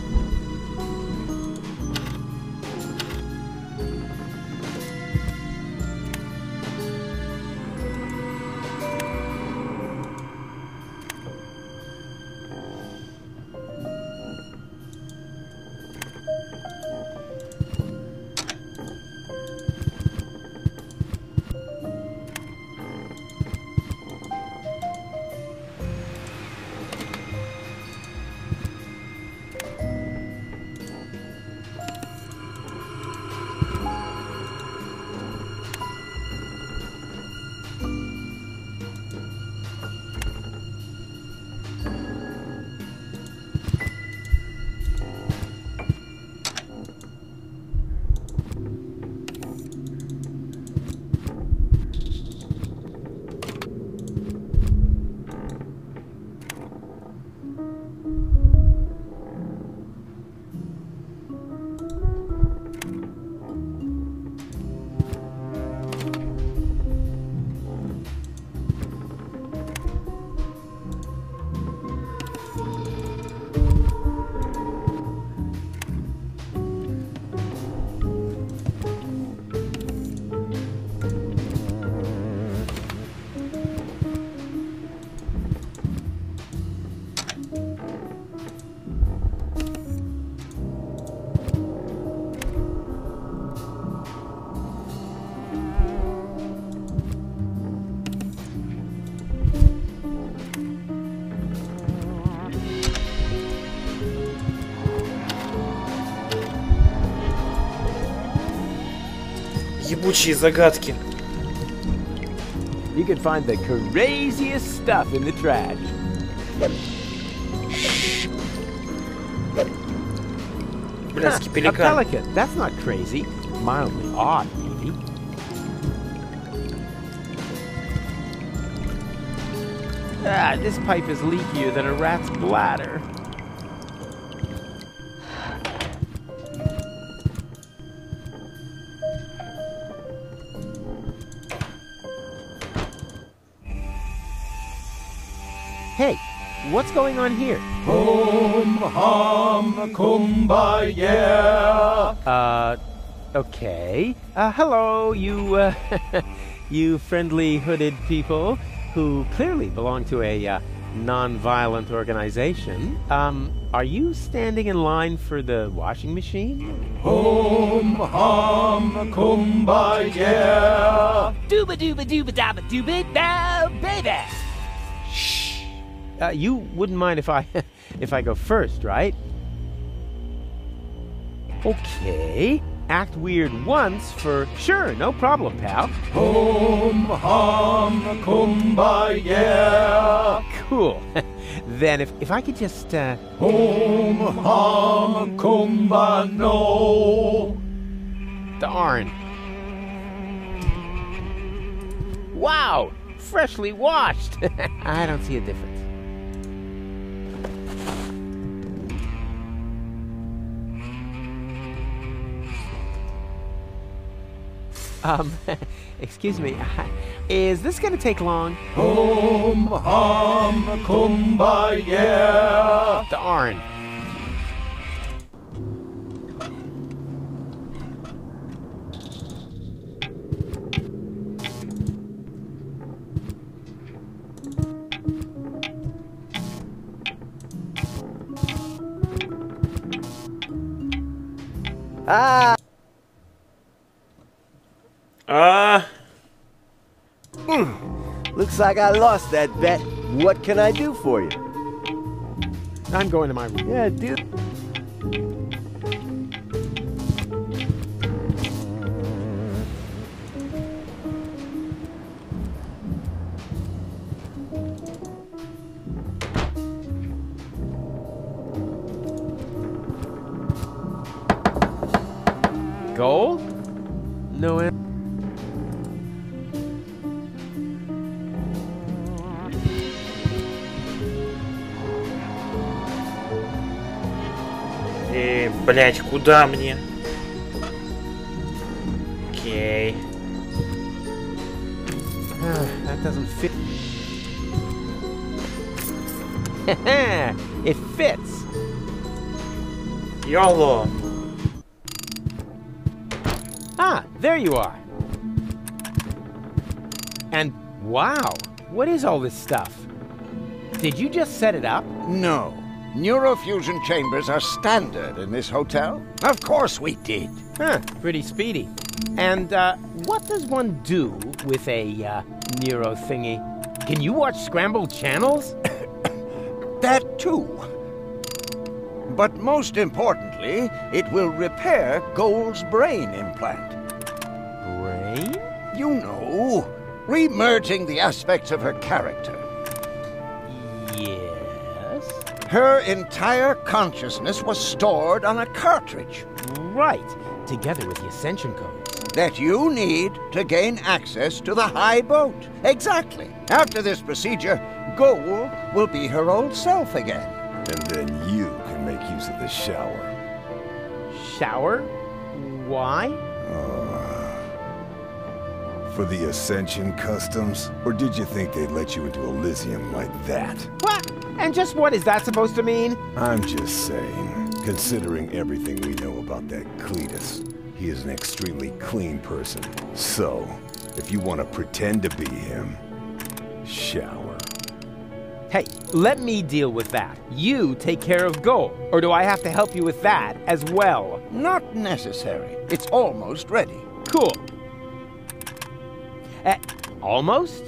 Ебучие загадки. You could find the craziest stuff in the trash. Блядский A пеликан. pelican. That's not crazy. Mildly odd, maybe. Ah, this pipe is leakier than a rat's bladder. Hey, what's going on here? Hum, hum, kumbaya. Okay. Hello, you, you friendly hooded people who clearly belong to a, non-violent organization. Are you standing in line for the washing machine? Hum, hum, kumbaya. Dooba dooba dooba dabba dooba da baby. You wouldn't mind if I if I go first, right? Okay. Act weird once for sure, no problem, pal. Hum hum kumbaya. Cool. Then if I could just Hum hum kumbano. Darn. Wow! Freshly washed! I don't see a difference. Excuse me. Is this gonna take long? Hum hum kumbaya. Darn. Ah! Looks like I lost that bet. What can I do for you? I'm going to my room. Yeah, dude. Gold? No answer. Блять, куда мне? Окей. That doesn't fit. It fits. YOLO. Ah, there you are. And wow, what is all this stuff? Did you just set it up? No. Neurofusion chambers are standard in this hotel. Of course we did. Huh, pretty speedy. And what does one do with a neuro thingy? Can you watch scrambled channels? That too. But most importantly, it will repair Gold's brain implant. Brain? You know, re-merging the aspects of her character. Yes? Her entire consciousness was stored on a cartridge. Right, together with the Ascension codes. That you need to gain access to the high boat. Exactly. After this procedure, Gold will be her old self again. And then you can make use of the shower. Shower? Why? For the Ascension customs? Or did you think they'd let you into Elysium like that? What? And just what is that supposed to mean? I'm just saying, considering everything we know about that Cletus, he is an extremely clean person. So, if you want to pretend to be him, shower. Hey, let me deal with that. You take care of Gold. Or do I have to help you with that as well? Not necessary. It's almost ready. Cool. Almost?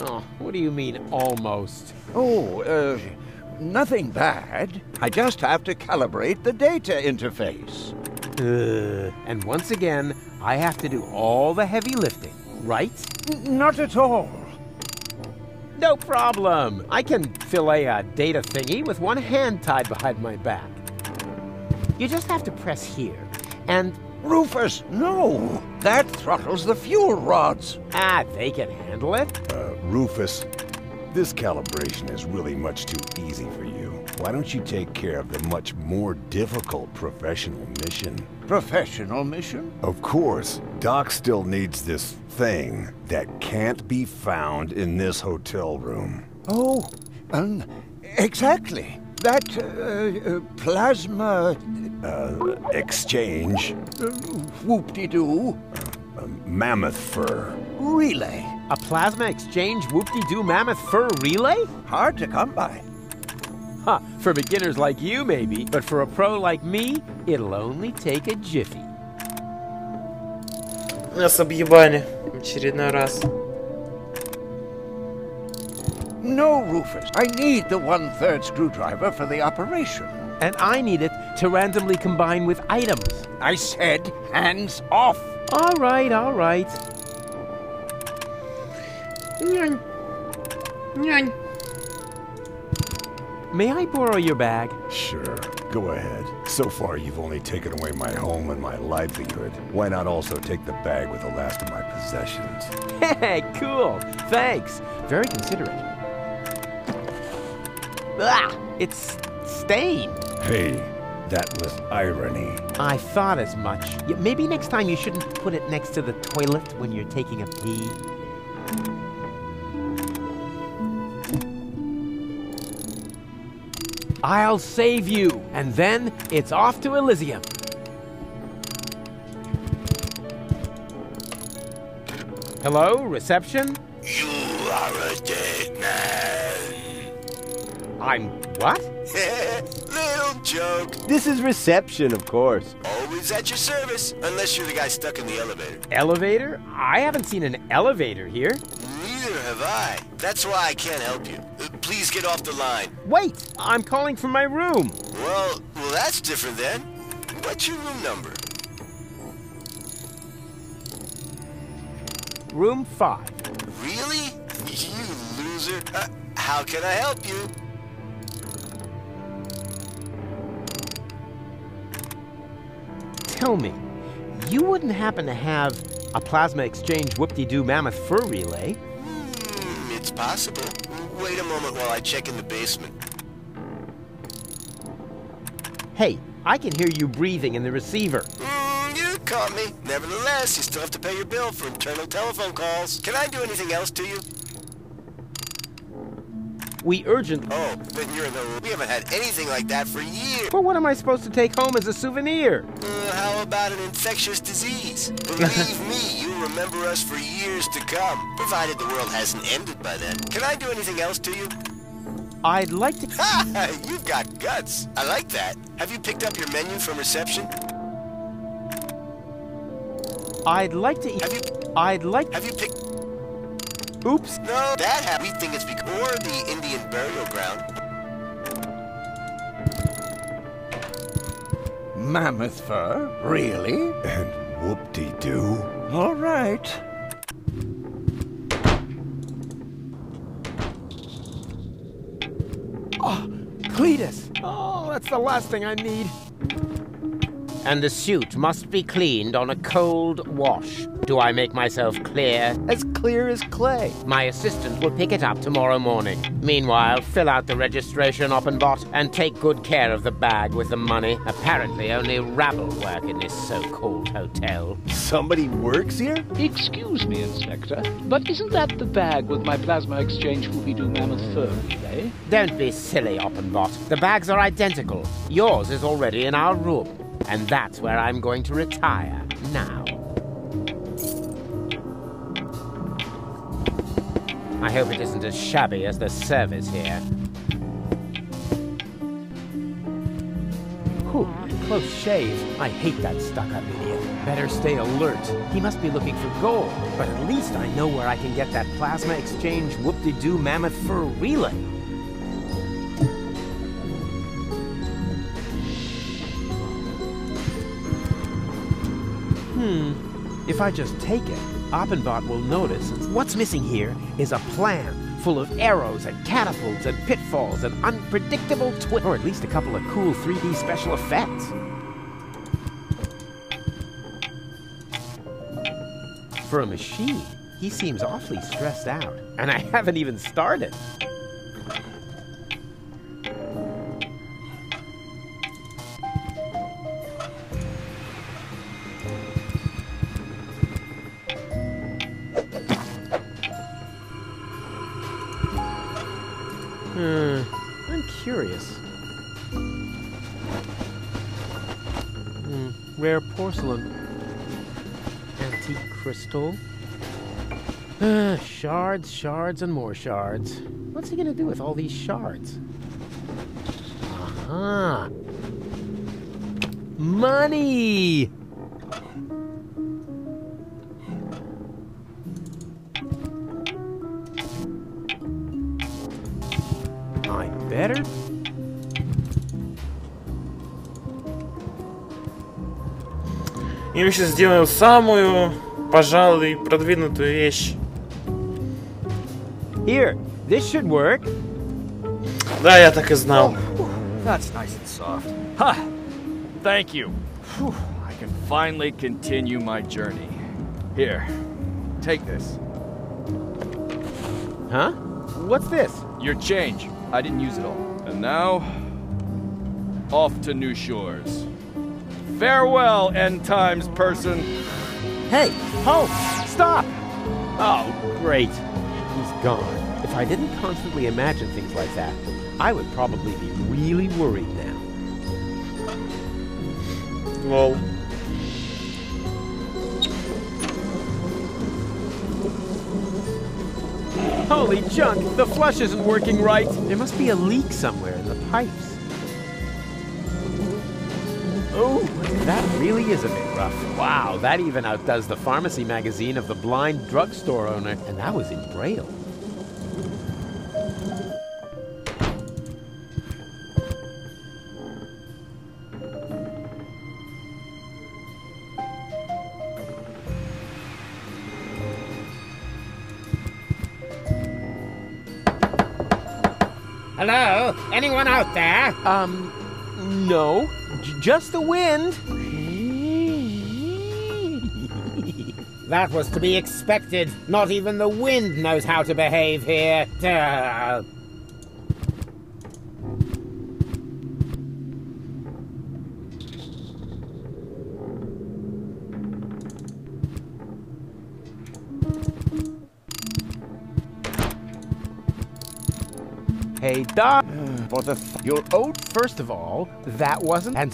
Oh, what do you mean, almost? Oh, nothing bad. I just have to calibrate the data interface. And once again, I have to do all the heavy lifting, right? Not at all. No problem. I can fillet a data thingy with one hand tied behind my back. You just have to press here, and... Rufus, no! That throttles the fuel rods. Ah, they can handle it. Rufus, this calibration is really much too easy for you. Why don't you take care of the much more difficult professional mission? Professional mission? Of course. Doc still needs this thing that can't be found in this hotel room. Oh, exactly. That, plasma... exchange. Whoop-de-doo. Mammoth fur. Relay. A plasma exchange whoop-de-doo mammoth fur relay? Hard to come by. Huh, for beginners like you, maybe. But for a pro like me, it'll only take a jiffy. Нас объебали в очередной раз. No, Rufus. I need the 1/3 screwdriver for the operation. And I need it to randomly combine with items. I said hands off. All right, all right. May I borrow your bag? Sure, go ahead. So far, you've only taken away my home and my livelihood. Why not also take the bag with the last of my possessions? Hey, cool. Thanks. Very considerate. Ah, it's stained. Hey, that was irony. I thought as much. Yeah, maybe next time you shouldn't put it next to the toilet when you're taking a pee. I'll save you, and then it's off to Elysium. Hello, reception? You are a dead man. I'm what? Little joke. This is reception, of course. Always at your service, unless you're the guy stuck in the elevator. Elevator? I haven't seen an elevator here. Neither have I. That's why I can't help you. Please get off the line. Wait, I'm calling from my room. Well, that's different then. What's your room number? Room 5. Really? You loser. How can I help you? Tell me, you wouldn't happen to have a plasma exchange whoop-de-doo mammoth fur relay? It's possible. Wait a moment while I check in the basement. Hey, I can hear you breathing in the receiver. You caught me. Nevertheless, you still have to pay your bill for internal telephone calls. Can I do anything else to you? We urgently... Oh, then you're in the... We haven't had anything like that for years. Well, what am I supposed to take home as a souvenir? How about an infectious disease? Believe me, you'll remember us for years to come, provided the world hasn't ended by then. Can I do anything else to you? I'd like to... Ha! You've got guts. I like that. Have you picked up your menu from reception? I'd like to... Have you picked... Oops. No, we think it's or the Indian burial ground. Mammoth fur? Really? And whoop-de-doo. All right. Oh, Cletus! Oh, that's the last thing I need. And the suit must be cleaned on a cold wash. Do I make myself clear? As clear as clay. My assistant will pick it up tomorrow morning. Meanwhile, fill out the registration, Oppenbot, and take good care of the bag with the money. Apparently, only rabble work in this so-called hotel. Somebody works here? Excuse me, Inspector, but isn't that the bag with my plasma exchange whoopie-doo mammoth fur relay? Don't be silly, Oppenbot. The bags are identical. Yours is already in our room. And that's where I'm going to retire now. I hope it isn't as shabby as the service here. Whew, close shave. I hate that stuck-up idiot. Better stay alert. He must be looking for gold, but at least I know where I can get that plasma exchange whoop-de-doo mammoth fur relay. If I just take it, Oppenbot will notice. What's missing here is a plan full of arrows and catapults and pitfalls and unpredictable twists, or at least a couple of cool 3D special effects. For a machine, he seems awfully stressed out, and I haven't even started. I'm curious. Rare porcelain. Antique crystal. Shards, shards, and more shards. What's he gonna do with all these shards? Aha! Money! I better... И мы сейчас сделаем самую, пожалуй, продвинутую вещь. Here, this should work. Да, я так и знал. That's nice and soft. Ha! Thank you. Whew. I can finally continue my journey. Here, take this. Huh? What's this? Your change. I didn't use it all. And now, off to new shores. Farewell, end times person. Hey, halt! Stop! Oh, great. He's gone. If I didn't constantly imagine things like that, I would probably be really worried now. Well. Holy junk! The flush isn't working right! There must be a leak somewhere in the pipes. Oh, that really is a bit rough. Wow, that even outdoes the pharmacy magazine of the blind drugstore owner, and that was in Braille. Hello? Anyone out there? No. Just the wind. That was to be expected. Not even the wind knows how to behave here. Hey, Doc. What the your old. First of all, that wasn't. And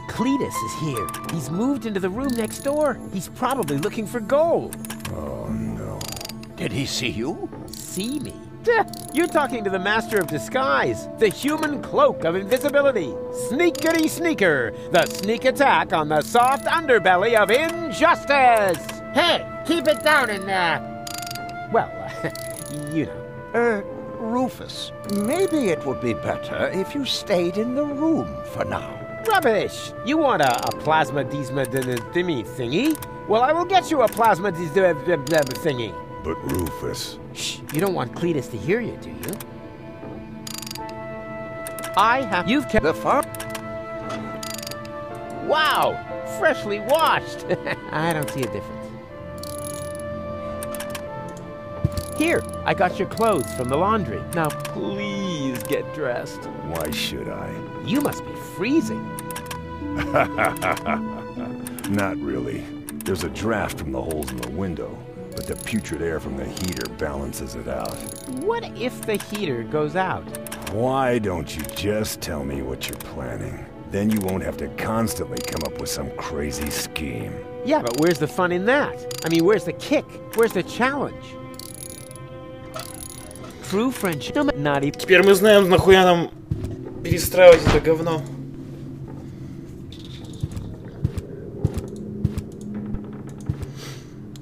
Cletus is here. He's moved into the room next door. He's probably looking for gold. Oh, no. Did he see you? See me? You're talking to the master of disguise, the human cloak of invisibility. Sneakity sneaker, the sneak attack on the soft underbelly of injustice. Hey, keep it down in there. Well, you know. Rufus, maybe it would be better if you stayed in the room for now. Rubbish! You want a plasma thingy? Well, I will get you a plasma thingy. But Rufus... Shh, you don't want Cletus to hear you, do you? I have... You've kept... The farm... Wow! Freshly washed! I don't see a difference. Here, I got your clothes from the laundry. Now, please get dressed. Why should I? You must be freezing. Not really. There's a draft from the holes in the window, but the putrid air from the heater balances it out. What if the heater goes out? Why don't you just tell me what you're planning? Then you won't have to constantly come up with some crazy scheme. Yeah, but where's the fun in that? I mean, where's the kick? Where's the challenge? True friendship. Теперь мы знаем, нахуя нам перестраивать это говно.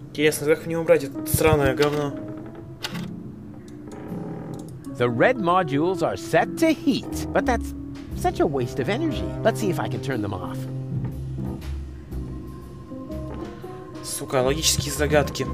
Интересно, как мне убрать это сраное говно? The red modules are set to heat, but that's such a waste of energy. Let's see if I can turn them off. Сука, логические загадки.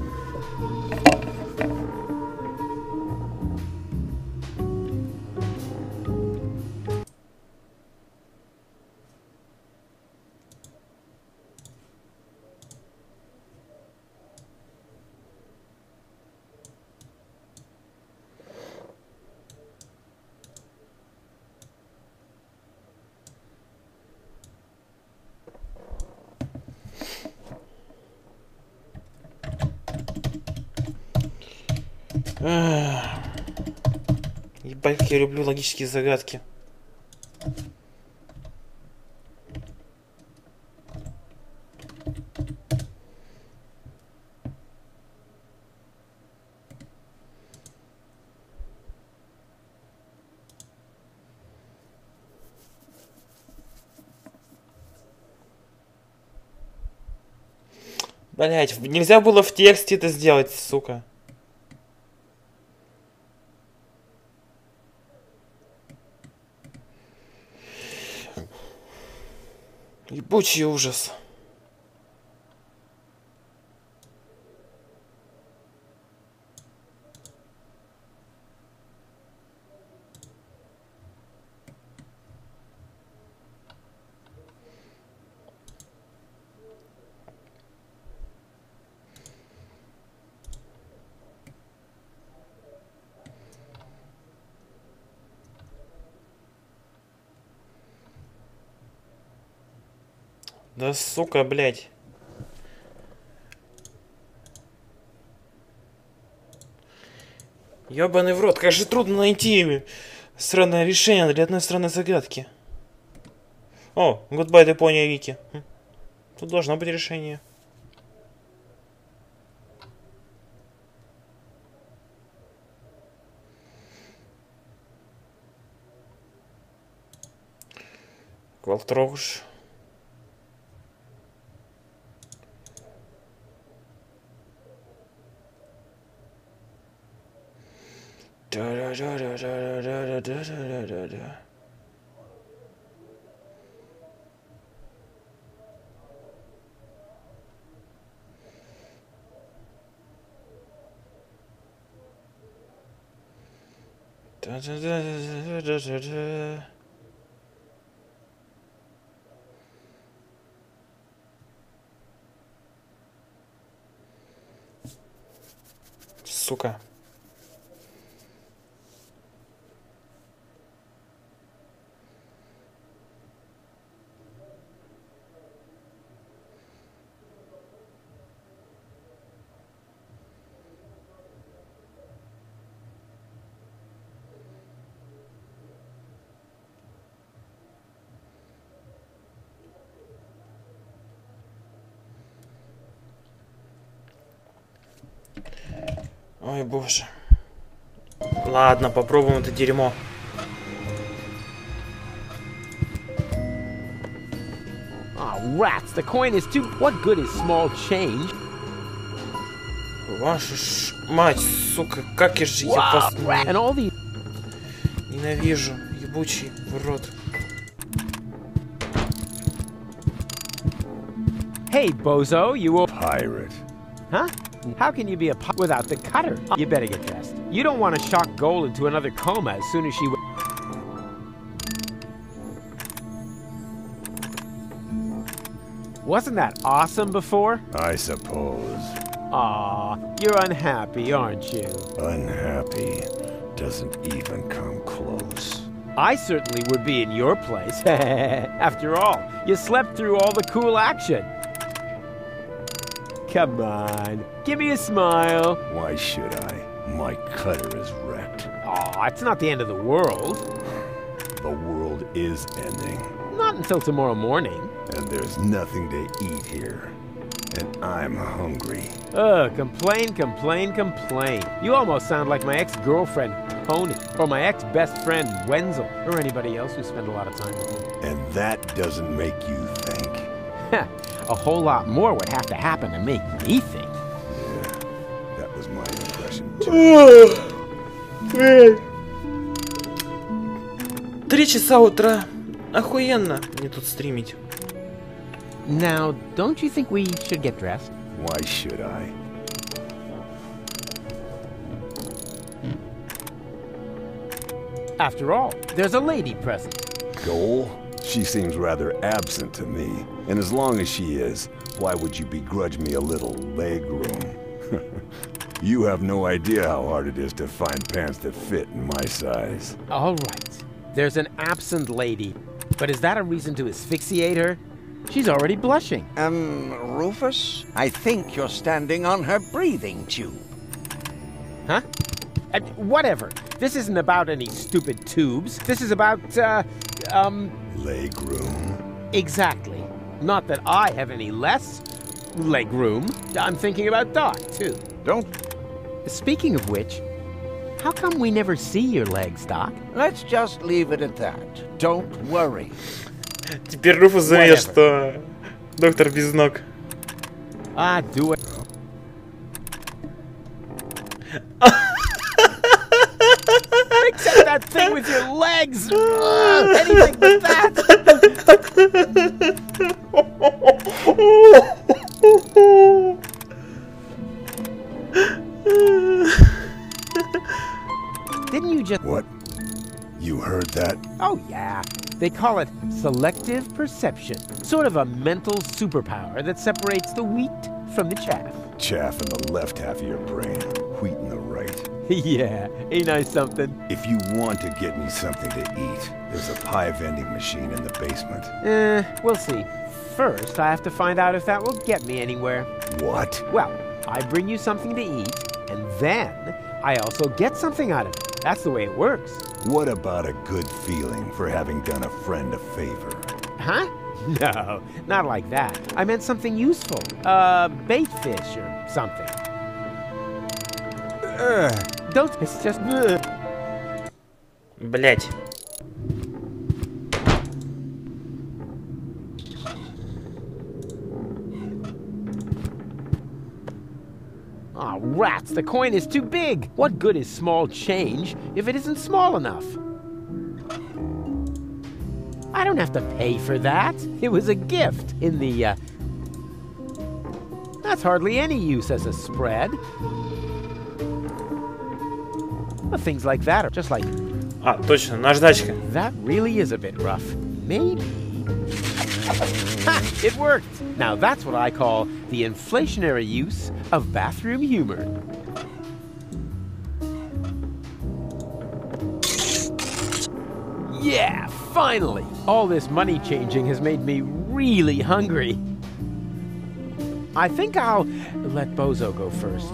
Ебать, как я люблю логические загадки. Блять, нельзя было в тексте это сделать, сука. Ебучий ужас. Да сука, блядь. Ёбаный в рот, как же трудно найти странное решение для одной странной загадки. О, goodbye, Deponia, Вики. Тут должно быть решение. Квалтроуш. Да-да-да-да-да-да-да-да-да-да. Да-да-да-да-да-да-да. Сука. Ой, боже. Ладно, попробуем это дерьмо. Oh, rats, the coin is too... What good is small change? Ваша ж мать, сука, как же я вас ненавижу, ебучий в рот. Hey, bozo, you a pirate. Huh? How can you be a pirate without the cutter? You better get dressed. You don't want to shock Gold into another coma as soon as she... Wasn't that awesome before? I suppose. Aw, you're unhappy, aren't you? Unhappy doesn't even come close. I certainly would be in your place. After all, you slept through all the cool action. Come on, give me a smile. Why should I? My cutter is wrecked. Aw, it's not the end of the world. The world is ending. Not until tomorrow morning. And there's nothing to eat here. And I'm hungry. Complain, complain, complain. You almost sound like my ex-girlfriend, Tony, or my ex-best friend, Wenzel, or anybody else who spent a lot of time with me. And that doesn't make you think. A whole lot more would have to happen to make me think. Yeah, that was my impression too. 3 часа утра. Охуенно мне тут стримить. Now, don't you think we should get dressed? Why should I? After all, there's a lady present. Goal? She seems rather absent to me. And as long as she is, why would you begrudge me a little leg room? You have no idea how hard it is to find pants that fit in my size. All right. There's an absent lady. But is that a reason to asphyxiate her? She's already blushing. Rufus? I think you're standing on her breathing tube. Huh? Whatever. This isn't about any stupid tubes. This is about, leg room. Exactly. Not that I have any less leg room. I'm thinking about Doc, too. Don't... Speaking of which, how come we never see your legs, Doc? Let's just leave it at that. Don't worry. Теперь Руфус заметил, что доктор без ног. Do it. Except that thing with your legs. Anything but that. Didn't you just... What? You heard that? Oh, yeah. They call it selective perception. Sort of a mental superpower that separates the wheat from the chaff. Chaff in the left half of your brain, wheat in the right. Yeah, ain't I something? If you want to get me something to eat, there's a pie vending machine in the basement. We'll see. First, I have to find out if that will get me anywhere. What? Well, I bring you something to eat, and then I also get something out of it. That's the way it works. What about a good feeling for having done a friend a favor? Huh? No, not like that. I meant something useful. Bait fish or something. Don't, it's just... Блять. Aw, rats, the coin is too big. What good is small change if it isn't small enough? I don't have to pay for that. It was a gift in the, That's hardly any use as a spread. Well, things like that are just like... А, точно, наждачка. That really is a bit rough. Maybe... Ha! It worked! Now that's what I call the inflationary use of bathroom humor. Yeah, finally! All this money changing has made me really hungry. I think I'll let Bozo go first.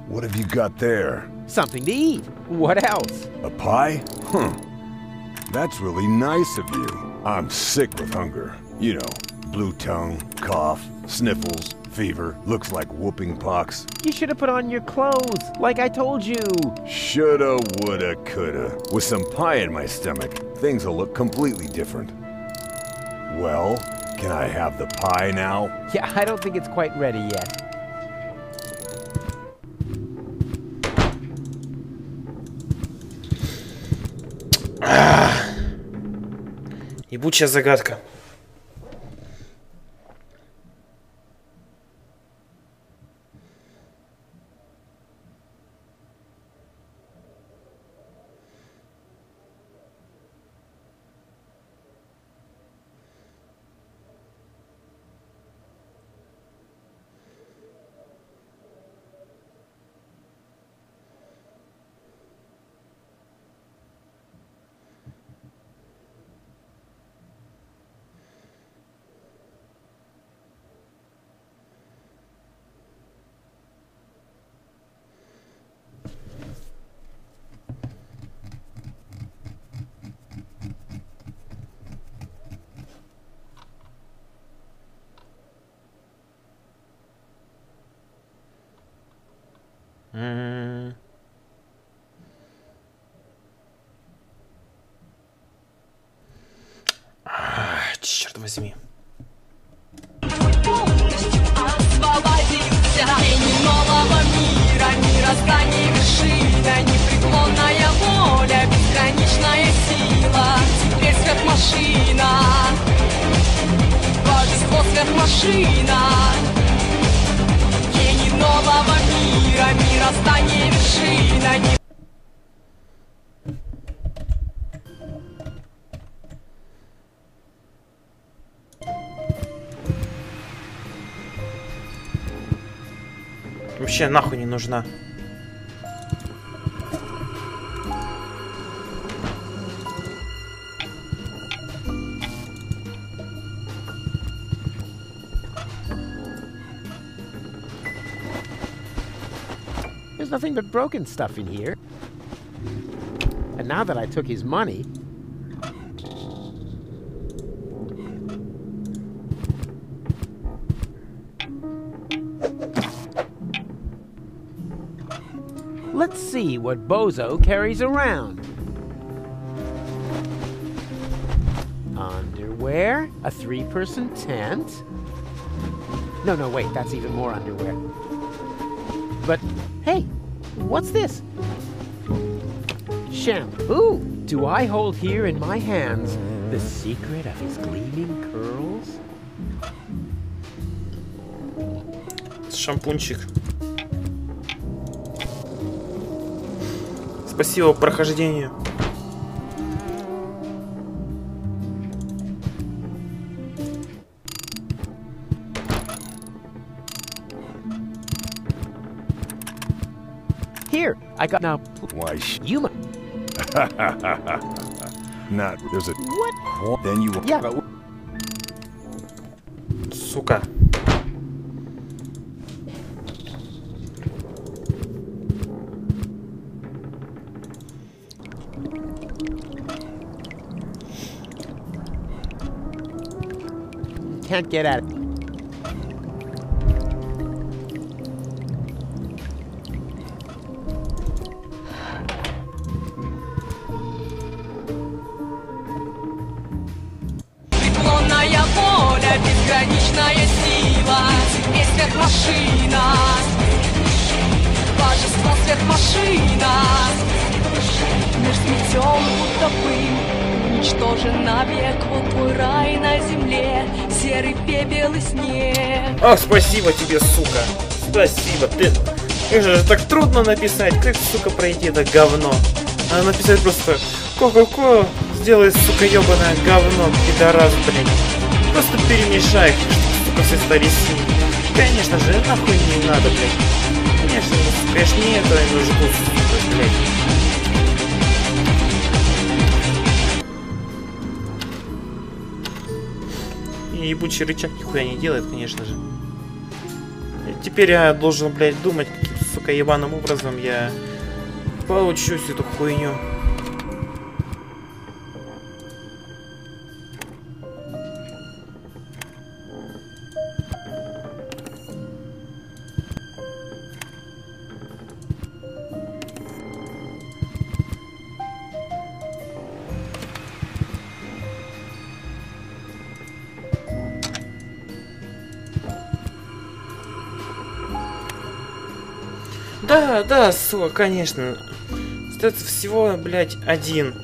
What have you got there? Something to eat. What else? A pie? That's really nice of you. I'm sick with hunger. You know, blue tongue, cough, sniffles, fever, looks like whooping pox. You should have put on your clothes, like I told you. Shoulda, woulda, coulda. With some pie in my stomach, things will look completely different. Well, can I have the pie now? Yeah, I don't think it's quite ready yet. Ебучая загадка. Черт возьми. Нового мира, мироздание вершина, непреклонная воля, безграничная сила. Теперь сверхмашина, божество сверхмашина. Гений нового мира, мироздание вершина. Вообще нахуй не нужна. There's nothing but broken stuff in here. And now that I took his money... Let's see what Bozo carries around. Underwear, a 3-person tent. No, wait, that's even more underwear. But, hey, what's this? Shampoo. Do I hold here in my hands the secret of his gleaming curls? Шампунчик. Спасибо прохождению. Here, I got now. Why? You. Not. There's a. What? Then you. Yeah, but. Сука. Can't get at it. Преклонная воля, безграничная сила, тебе сверхмашина, божество сверхмашина. Мир сметен, будто пыль, уничтожен навек, вот твой рай на земле, серый пепел и снег. Ах, спасибо тебе, сука. Спасибо. Ты... Как же так трудно написать. Как, сука, пройти это говно? Надо написать просто ко-ко-ко. Сделай, сука, ёбаное говно, пидорас, блядь. Просто перемешай, сука, все стариси. Конечно же, нахуй не надо, блядь. Конечно, не это не нужно, сука, блядь. И ебучий рычаг нихуя не делает, конечно же. И теперь я должен, блядь, думать, каким, сука, ебаным образом я получу всю эту хуйню. Да, сука, конечно. Остается всего, блядь, один.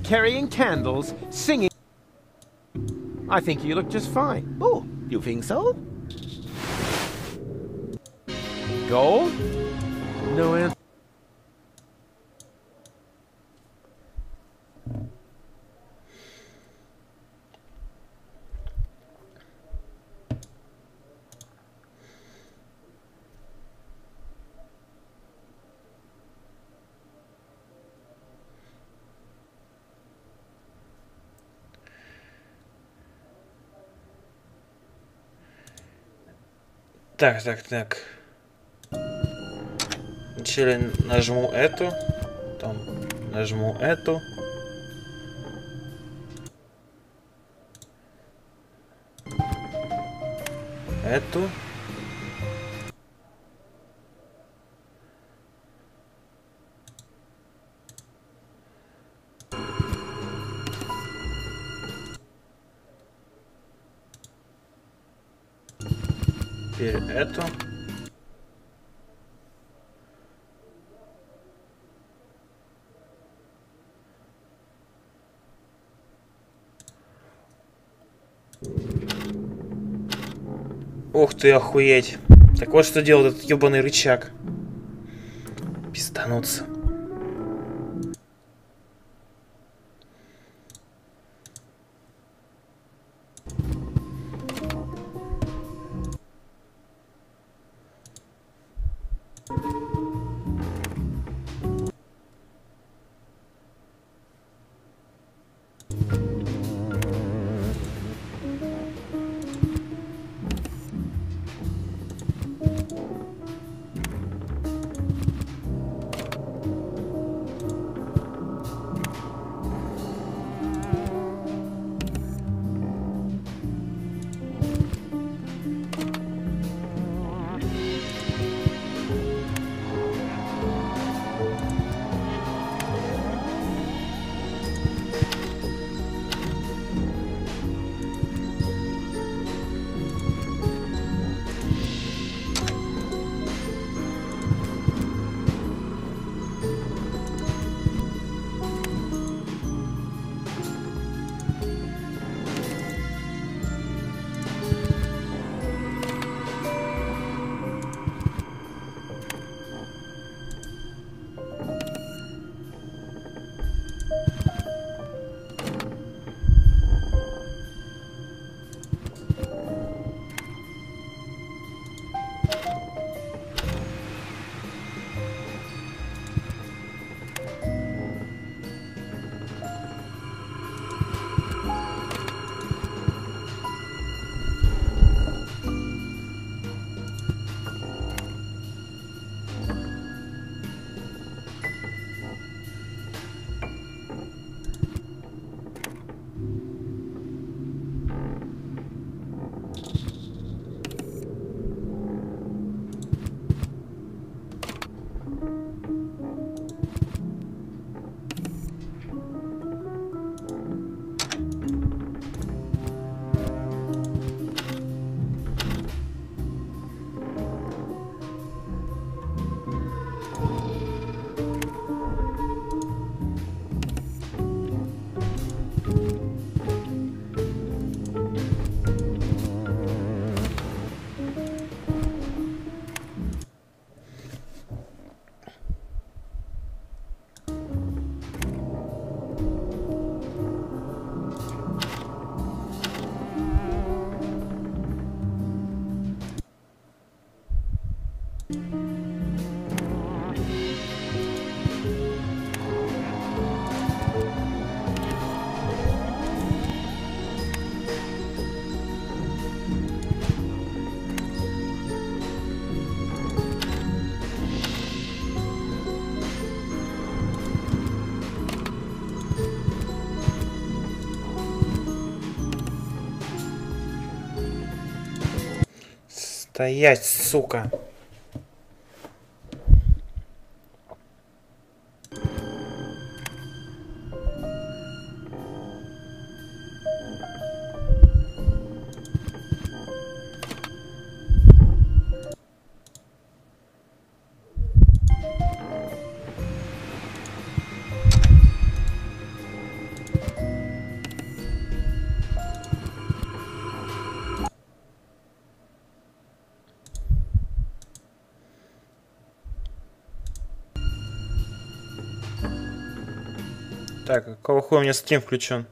Carrying candles, singing. I think you look just fine. Oh, you think so? Gold? No answer. Так. Вначале нажму эту, потом нажму эту. Эту. Теперь эту. Ух ты, охуеть. Так вот что делает этот ебаный рычаг. Пиздануться. Стоять, сука. Так, какого хуя у меня стрим включен?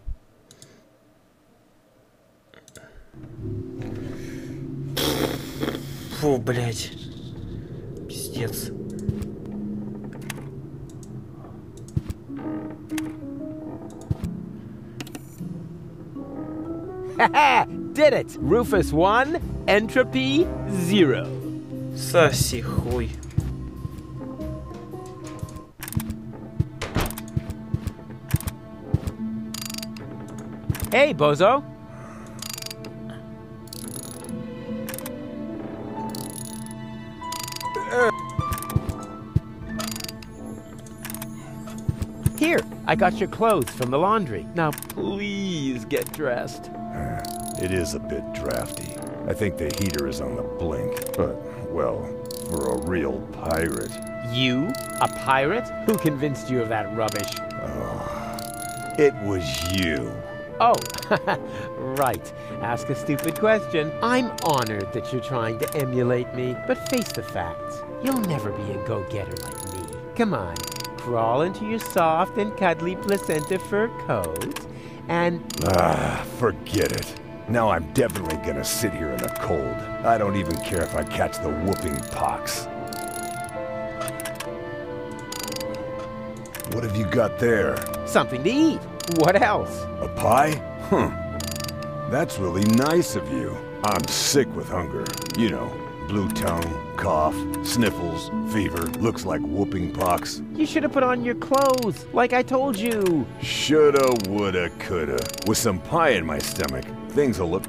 Фу, блядь. Пиздец. Haha! Did it! Rufus 1, entropy 0. Соси хуй. Hey, bozo! Here, I got your clothes from the laundry. Now please get dressed. It is a bit drafty. I think the heater is on the blink, but, well, for a real pirate. You? A pirate? Who convinced you of that rubbish? It was you. Oh, right. Ask a stupid question. I'm honored that you're trying to emulate me, but face the facts. You'll never be a go-getter like me. Come on, crawl into your soft and cuddly placenta fur coat, and... Forget it. Now I'm definitely gonna sit here in the cold. I don't even care if I catch the whooping pox. What have you got there? Something to eat. What else? A pie? That's really nice of you. I'm sick with hunger. You know, blue tongue, cough, sniffles, fever, looks like whooping pox. You should have put on your clothes, like I told you. Shoulda, woulda, coulda. With some pie in my stomach, things will look